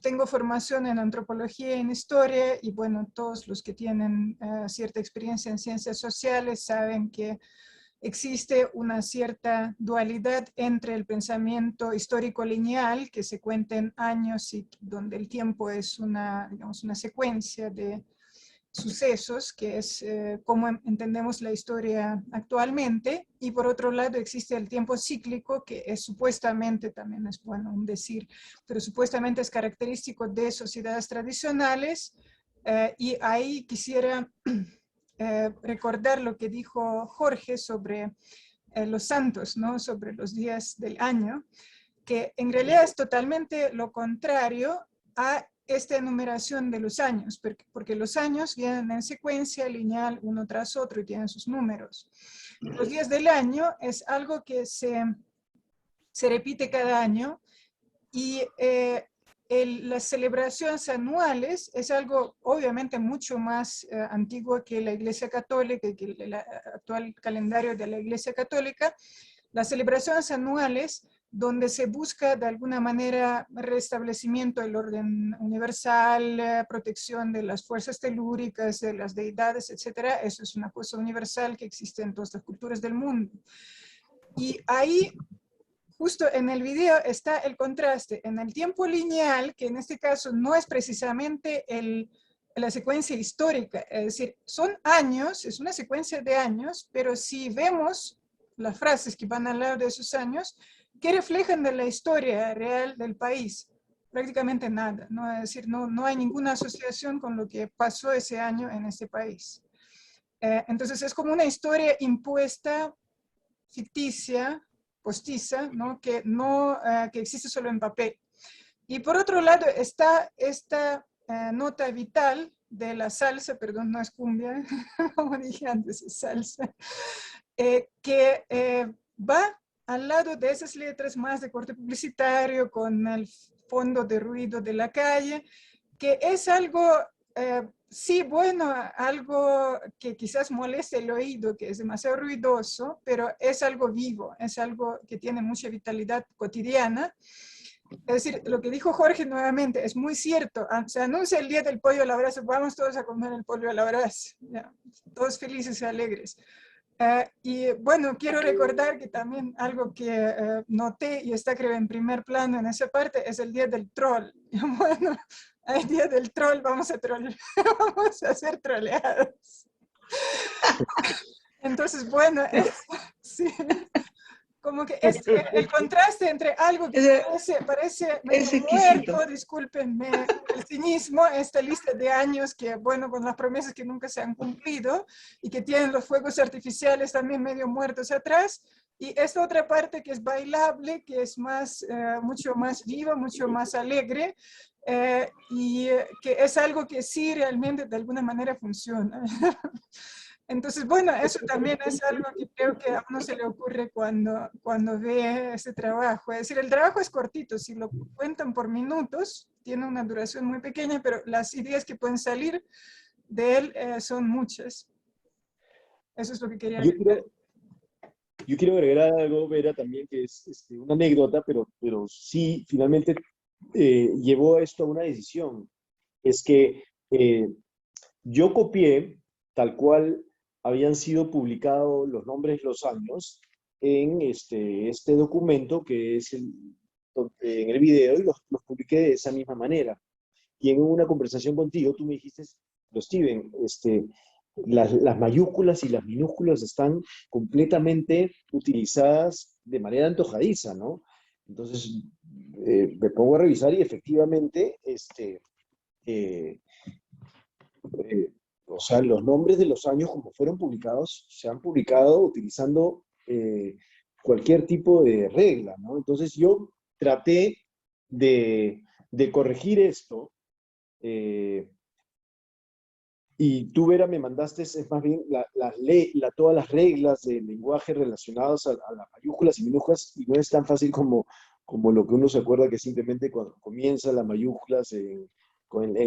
tengo formación en antropología y en historia y bueno, todos los que tienen cierta experiencia en ciencias sociales saben que existe una cierta dualidad entre el pensamiento histórico lineal, que se cuenta en años y donde el tiempo es una, digamos, una secuencia de sucesos, que es como entendemos la historia actualmente, y por otro lado existe el tiempo cíclico, que es supuestamente, también es bueno un decir, pero supuestamente es característico de sociedades tradicionales, y ahí quisiera recordar lo que dijo Jorge sobre los santos, ¿no? Sobre los días del año, que en realidad es totalmente lo contrario a esta enumeración de los años, porque los años vienen en secuencia lineal uno tras otro y tienen sus números. Los días del año es algo que se repite cada año y las celebraciones anuales es algo obviamente mucho más antiguo que la Iglesia Católica y que el actual calendario de la Iglesia Católica. Las celebraciones anuales donde se busca de alguna manera restablecimiento del orden universal, protección de las fuerzas telúricas, de las deidades, etc. Eso es una cosa universal que existe en todas las culturas del mundo. Y ahí, justo en el video, está el contraste. En el tiempo lineal, que en este caso no es precisamente la secuencia histórica, es decir, son años, es una secuencia de años, pero si vemos las frases que van al lado de esos años, ¿qué reflejan de la historia real del país? Prácticamente nada, ¿no? Es decir, no hay ninguna asociación con lo que pasó ese año en este país. Entonces es como una historia impuesta, ficticia, postiza, ¿no? Que existe solo en papel. Y por otro lado está esta nota vital de la salsa, perdón, no es cumbia, como dije antes, es salsa, que va al lado de esas letras más de corte publicitario, con el fondo de ruido de la calle, que es algo, sí, bueno, algo que quizás moleste el oído, que es demasiado ruidoso, pero es algo vivo, es algo que tiene mucha vitalidad cotidiana. Es decir, lo que dijo Jorge nuevamente es muy cierto. Se anuncia el día del pollo a la brasa, vamos todos a comer el pollo a la brasa, ya, todos felices y alegres. Y bueno, quiero recordar que también algo que noté y está creo en primer plano en esa parte es el día del troll. Y bueno, el día del troll vamos a vamos a ser troleados. Entonces, bueno, sí. Como que el contraste entre algo que parece medio muerto, discúlpenme el cinismo, esta lista de años que, bueno, con las promesas que nunca se han cumplido y que tienen los fuegos artificiales también medio muertos atrás, y esta otra parte que es bailable, que es más, mucho más viva, mucho más alegre, y que es algo que sí realmente de alguna manera funciona. Entonces, bueno, eso también es algo que creo que a uno se le ocurre cuando ve ese trabajo. Es decir, el trabajo es cortito, si lo cuentan por minutos, tiene una duración muy pequeña, pero las ideas que pueden salir de él son muchas. Eso es lo que quería decir. Yo quiero agregar algo, Vera, también, que es una anécdota, pero sí, finalmente llevó a esto a una decisión. Es que yo copié, tal cual habían sido publicados los nombres, los años, en este documento que es en el video, y los publiqué de esa misma manera. Y en una conversación contigo, tú me dijiste, pero Steven, las mayúsculas y las minúsculas están completamente utilizadas de manera antojadiza, ¿no? Entonces, me pongo a revisar y efectivamente, eh, o sea, los nombres de los años como fueron publicados, se han publicado utilizando cualquier tipo de regla, ¿no? Entonces yo traté de corregir esto, y tú, Vera, me mandaste, es más bien, todas las reglas del lenguaje relacionadas a las mayúsculas y minúsculas, y no es tan fácil como lo que uno se acuerda, que simplemente cuando comienza las mayúsculas en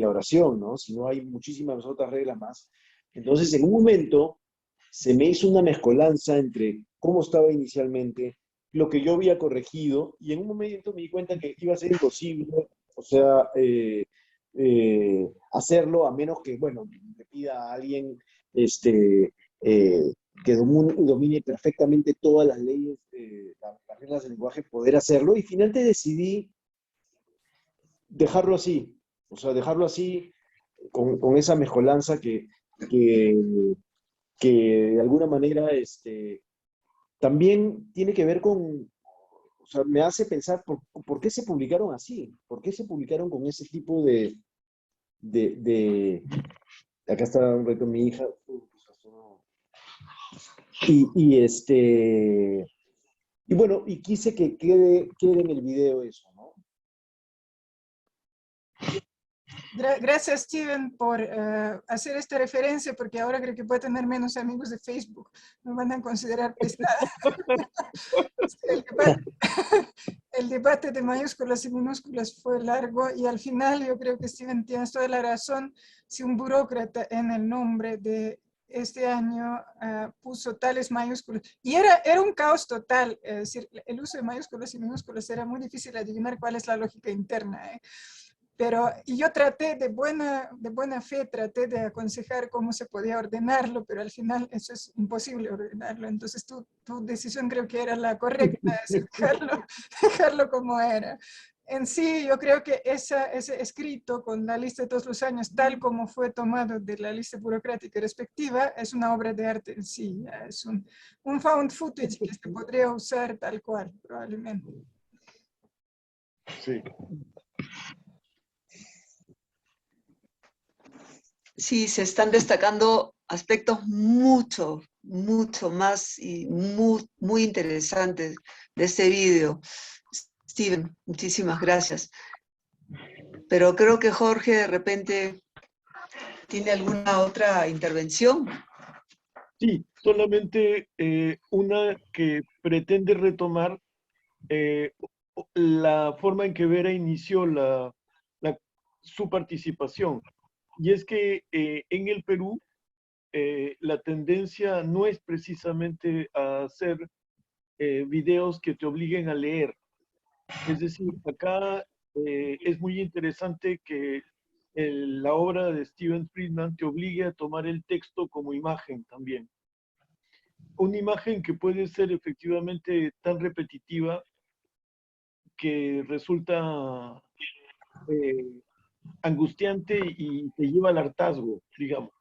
la oración, ¿no? Sino hay muchísimas otras reglas más. Entonces, en un momento, se me hizo una mezcolanza entre cómo estaba inicialmente, lo que yo había corregido, y en un momento me di cuenta que iba a ser imposible, o sea, hacerlo, a menos que, bueno, le pida a alguien que domine perfectamente todas las leyes, las reglas del lenguaje, poder hacerlo, y finalmente decidí dejarlo así, o sea, dejarlo así con esa mezcolanza que, que de alguna manera también tiene que ver con, o sea, me hace pensar por qué se publicaron así, por qué se publicaron con ese tipo de acá está un reto mi hija, y bueno, y quise que quede en el video eso, ¿no? Gracias, Steven, por hacer esta referencia, porque ahora creo que voy a tener menos amigos de Facebook. Me van a considerar pesada. El debate de mayúsculas y minúsculas fue largo y al final yo creo que Steven tienes toda la razón. Si un burócrata en el nombre de este año puso tales mayúsculas, y era un caos total, es decir, el uso de mayúsculas y minúsculas era muy difícil adivinar cuál es la lógica interna, Pero, y yo traté de buena fe, traté de aconsejar cómo se podía ordenarlo, pero al final eso es imposible ordenarlo. Entonces tu decisión creo que era la correcta, es decir, dejarlo como era. En sí, yo creo que ese escrito con la lista de todos los años, tal como fue tomado de la lista burocrática respectiva, es una obra de arte en sí. Es un found footage que se podría usar tal cual, probablemente. Sí. Sí, se están destacando aspectos mucho más y muy interesantes de este video. Steven, muchísimas gracias. Pero creo que Jorge de repente tiene alguna otra intervención. Sí, solamente una que pretende retomar la forma en que Vera inició su participación. Y es que en el Perú la tendencia no es precisamente a hacer videos que te obliguen a leer. Es decir, acá es muy interesante que la obra de Steven Friedman te obligue a tomar el texto como imagen también. Una imagen que puede ser efectivamente tan repetitiva que resulta angustiante y te lleva al hartazgo, digamos.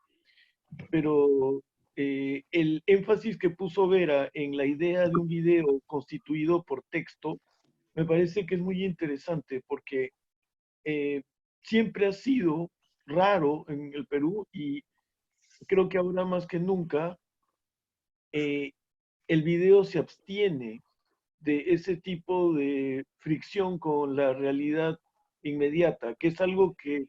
Pero el énfasis que puso Vera en la idea de un video constituido por texto me parece que es muy interesante porque siempre ha sido raro en el Perú y creo que ahora más que nunca el video se abstiene de ese tipo de fricción con la realidad inmediata, que es algo que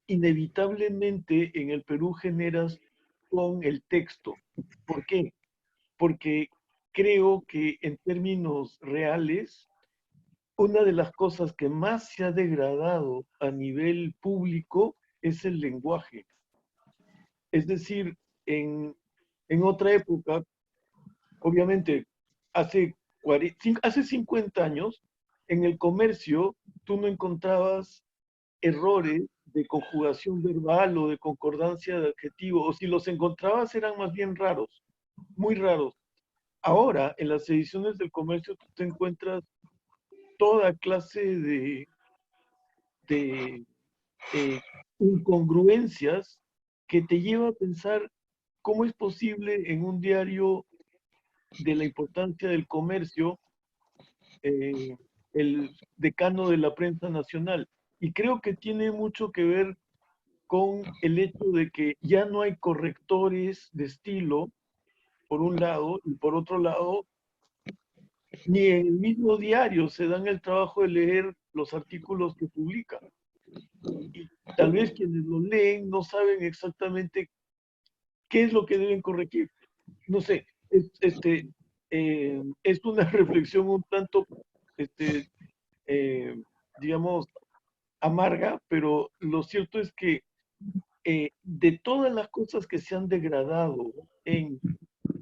inevitablemente en el Perú generas con el texto. ¿Por qué? Porque creo que en términos reales, una de las cosas que más se ha degradado a nivel público es el lenguaje. Es decir, en otra época, obviamente, hace 50 años, en el comercio, tú no encontrabas errores de conjugación verbal o de concordancia de adjetivo, o si los encontrabas eran más bien raros, muy raros. Ahora, en las ediciones del comercio, tú te encuentras toda clase de incongruencias que te lleva a pensar cómo es posible en un diario de la importancia del comercio, el decano de la prensa nacional, Y creo que tiene mucho que ver con el hecho de que ya no hay correctores de estilo, por un lado, y por otro lado, ni en el mismo diario se dan el trabajo de leer los artículos que publican. Y tal vez quienes los leen no saben exactamente qué es lo que deben corregir. No sé, es una reflexión un tanto, digamos, amarga, pero lo cierto es que de todas las cosas que se han degradado en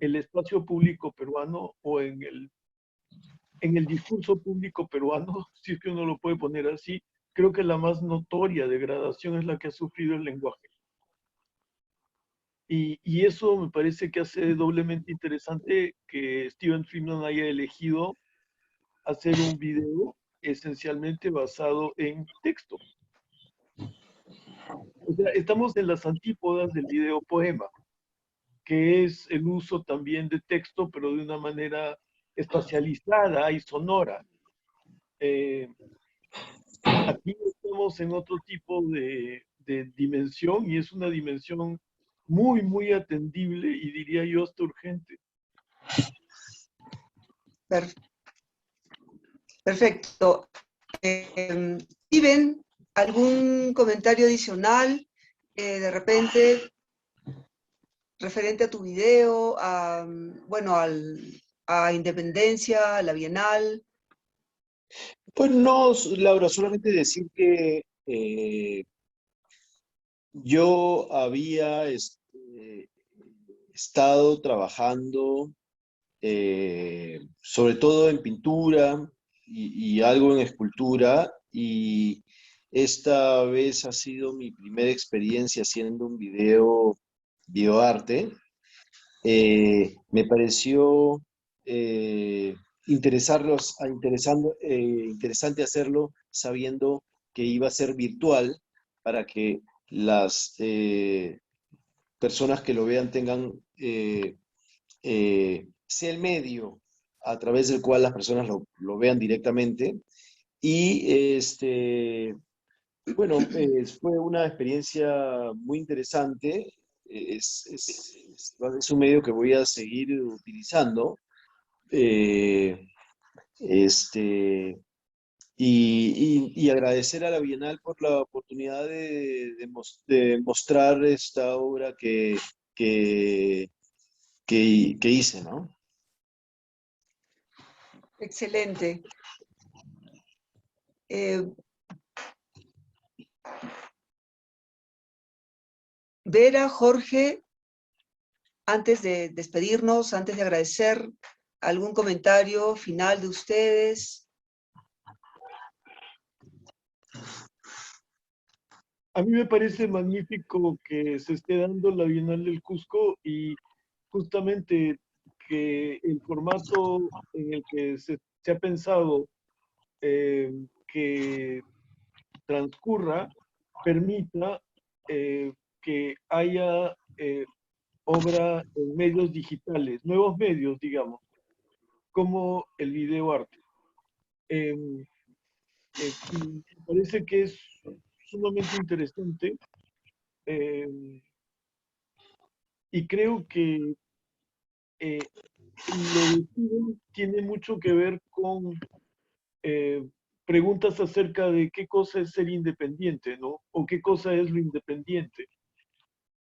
el espacio público peruano o en el discurso público peruano, si es que uno lo puede poner así, creo que la más notoria degradación es la que ha sufrido el lenguaje. Y eso me parece que hace doblemente interesante que Steven Friedman haya elegido hacer un video esencialmente basado en texto. O sea, estamos en las antípodas del video poema, que es el uso también de texto, pero de una manera espacializada y sonora. Aquí estamos en otro tipo de dimensión, y es una dimensión muy, muy atendible y diría yo hasta urgente. Perfecto. Steven, ¿algún comentario adicional de repente referente a tu video, bueno, a Independencia, a la Bienal? Pues no, Laura, solamente decir que yo había estado trabajando sobre todo en pintura y algo en escultura, y esta vez ha sido mi primera experiencia haciendo un videoarte. Me pareció interesante hacerlo sabiendo que iba a ser virtual para que las personas que lo vean tengan, sea el medio a través del cual las personas lo vean directamente. Y bueno, fue una experiencia muy interesante. Es un medio que voy a seguir utilizando. Eh, este, y agradecer a la Bienal por la oportunidad de mostrar esta obra que, que hice, ¿no? Excelente. Vera, Jorge, antes de despedirnos, antes de agradecer, ¿algún comentario final de ustedes? A mí me parece magnífico que se esté dando la Bienal del Cusco, y justamente que el formato en el que se ha pensado que transcurra permita que haya obra en medios digitales, nuevos medios, digamos, como el videoarte. Me parece que es sumamente interesante, y creo que lo de Steven tiene mucho que ver con preguntas acerca de qué cosa es ser independiente, ¿no? O qué cosa es lo independiente.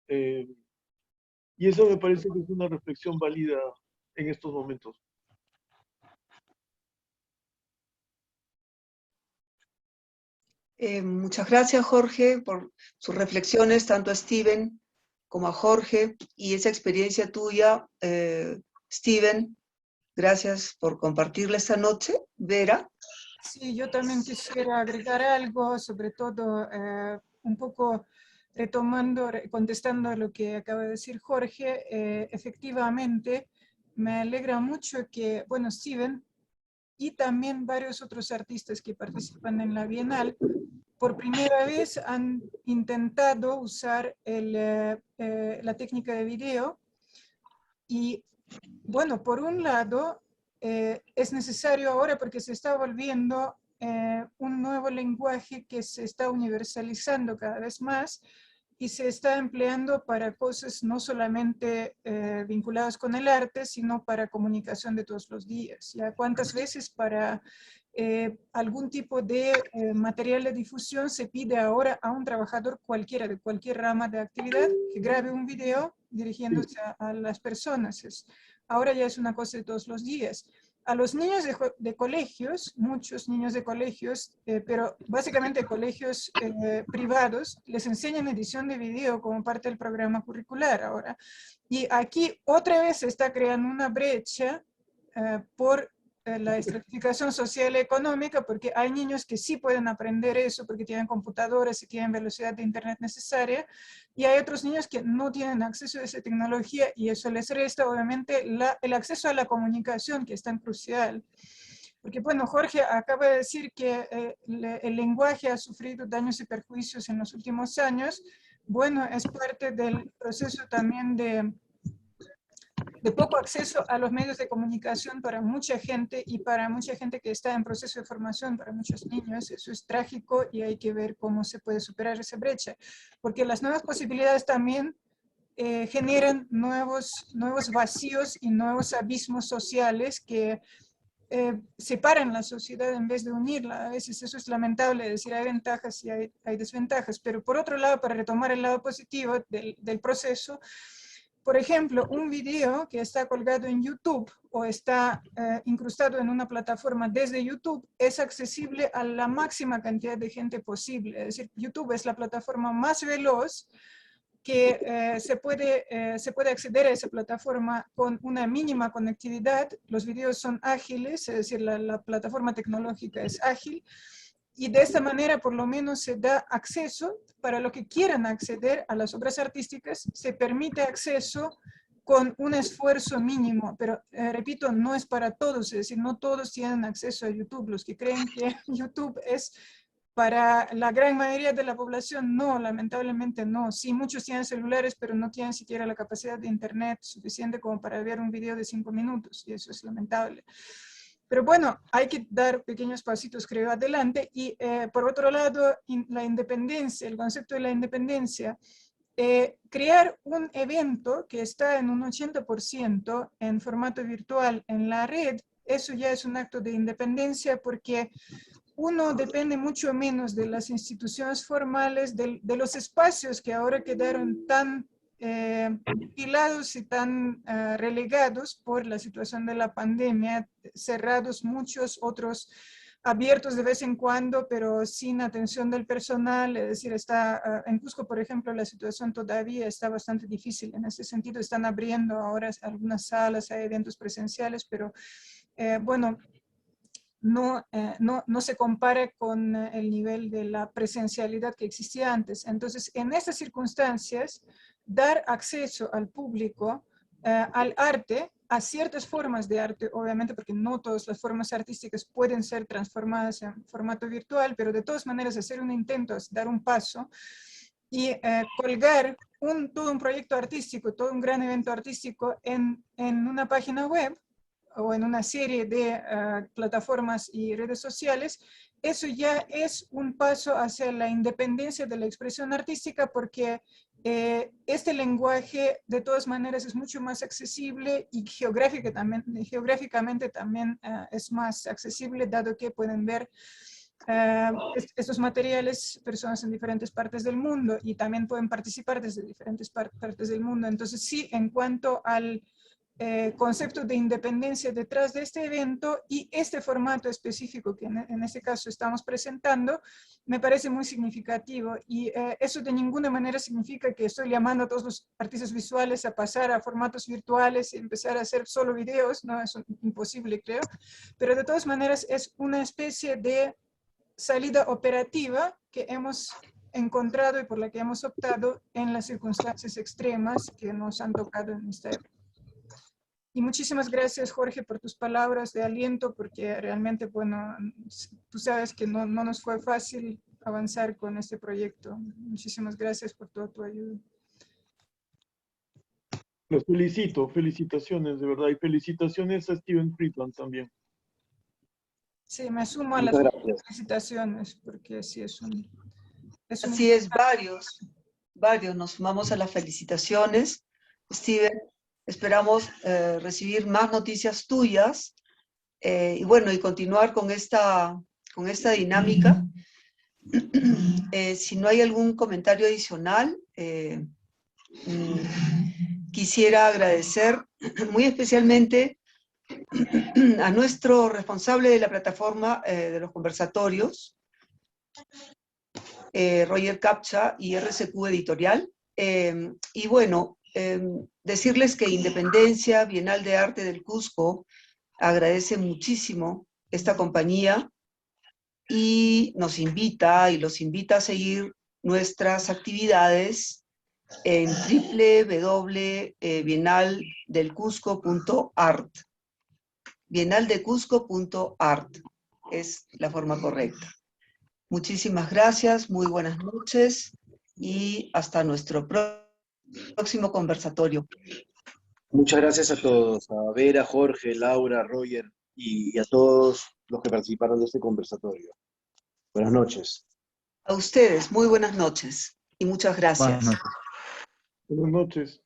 Y eso me parece que es una reflexión válida en estos momentos. Muchas gracias, Jorge, por sus reflexiones, tanto a Steven como a Jorge, y esa experiencia tuya, Steven. Gracias por compartirla esta noche. Vera. Sí, yo también quisiera agregar algo, sobre todo un poco retomando, contestando a lo que acaba de decir Jorge. Efectivamente, me alegra mucho que, bueno, Steven y también varios otros artistas que participan en la Bienal, por primera vez han intentado usar la técnica de video. Y bueno, por un lado, es necesario ahora porque se está volviendo un nuevo lenguaje que se está universalizando cada vez más y se está empleando para cosas no solamente vinculadas con el arte, sino para comunicación de todos los días. ¿Ya? ¿Cuántas veces para algún tipo de material de difusión se pide ahora a un trabajador cualquiera, de cualquier rama de actividad, que grabe un video dirigiéndose a las personas? Ahora ya es una cosa de todos los días. A los niños de colegios, muchos niños de colegios, pero básicamente colegios privados, les enseñan edición de video como parte del programa curricular ahora. Y aquí otra vez se está creando una brecha por la estratificación social y económica, porque hay niños que sí pueden aprender eso porque tienen computadoras y tienen velocidad de internet necesaria, y hay otros niños que no tienen acceso a esa tecnología y eso les resta obviamente el acceso a la comunicación, que es tan crucial. Porque bueno, Jorge acaba de decir que el lenguaje ha sufrido daños y perjuicios en los últimos años. Bueno, es parte del proceso también de poco acceso a los medios de comunicación para mucha gente y para mucha gente que está en proceso de formación, para muchos niños. Eso es trágico y hay que ver cómo se puede superar esa brecha, porque las nuevas posibilidades también generan nuevos vacíos y nuevos abismos sociales que separan la sociedad en vez de unirla. A veces eso es lamentable, es decir, hay ventajas y hay desventajas, pero por otro lado, para retomar el lado positivo del proceso, por ejemplo, un video que está colgado en YouTube o está incrustado en una plataforma desde YouTube es accesible a la máxima cantidad de gente posible. Es decir, YouTube es la plataforma más veloz que se puede acceder a esa plataforma con una mínima conectividad. Los videos son ágiles, es decir, la plataforma tecnológica es ágil. Y de esta manera, por lo menos, se da acceso para los que quieran acceder a las obras artísticas, se permite acceso con un esfuerzo mínimo, pero repito, no es para todos, es decir, no todos tienen acceso a YouTube. Los que creen que YouTube es para la gran mayoría de la población, no, lamentablemente no. Sí, muchos tienen celulares, pero no tienen siquiera la capacidad de internet suficiente como para ver un video de 5 minutos, y eso es lamentable. Pero bueno, hay que dar pequeños pasitos, creo, adelante. Y por otro lado, la independencia, el concepto de la independencia. Crear un evento que está en un 80% en formato virtual en la red, eso ya es un acto de independencia porque uno depende mucho menos de las instituciones formales, de los espacios que ahora quedaron tan pilados y tan relegados por la situación de la pandemia, cerrados muchos, otros abiertos de vez en cuando, pero sin atención del personal. Es decir, en Cusco, por ejemplo, la situación todavía está bastante difícil. En ese sentido, están abriendo ahora algunas salas, hay eventos presenciales, pero bueno, no se compara con el nivel de la presencialidad que existía antes. Entonces, en estas circunstancias, dar acceso al público al arte, a ciertas formas de arte, obviamente, porque no todas las formas artísticas pueden ser transformadas en formato virtual, pero de todas maneras hacer un intento, dar un paso y colgar todo un proyecto artístico, todo un gran evento artístico en una página web o en una serie de plataformas y redes sociales, eso ya es un paso hacia la independencia de la expresión artística, porque este lenguaje de todas maneras es mucho más accesible y geográficamente también es más accesible, dado que pueden ver estos materiales personas en diferentes partes del mundo y también pueden participar desde diferentes partes del mundo. Entonces sí, en cuanto al concepto de independencia detrás de este evento y este formato específico que en este caso estamos presentando, me parece muy significativo. Y eso de ninguna manera significa que estoy llamando a todos los artistas visuales a pasar a formatos virtuales y empezar a hacer solo videos, no, es imposible, creo. Pero de todas maneras es una especie de salida operativa que hemos encontrado y por la que hemos optado en las circunstancias extremas que nos han tocado en esta época. Y muchísimas gracias, Jorge, por tus palabras de aliento, porque realmente, bueno, tú sabes que no nos fue fácil avanzar con este proyecto. Muchísimas gracias por toda tu ayuda. Los felicito, felicitaciones, de verdad, y felicitaciones a Steven Friedman también. Sí, me sumo a las Muchas gracias. felicitaciones, porque sí es un... Así es, varios nos sumamos a las felicitaciones. Steven, esperamos recibir más noticias tuyas y bueno, y continuar con esta dinámica. Si no hay algún comentario adicional, quisiera agradecer muy especialmente a nuestro responsable de la plataforma de los conversatorios, Roger Captcha y RCQ Editorial. Y bueno, decirles que Independencia, Bienal de Arte del Cusco, agradece muchísimo esta compañía y nos invita y los invita a seguir nuestras actividades en www.bienaldelcusco.art. Bienaldecusco.art es la forma correcta. Muchísimas gracias, muy buenas noches y hasta nuestro próximo conversatorio. Muchas gracias a todos, a Vera, Jorge, Laura, Roger y a todos los que participaron de este conversatorio. Buenas noches. A ustedes, muy buenas noches y muchas gracias. Buenas noches.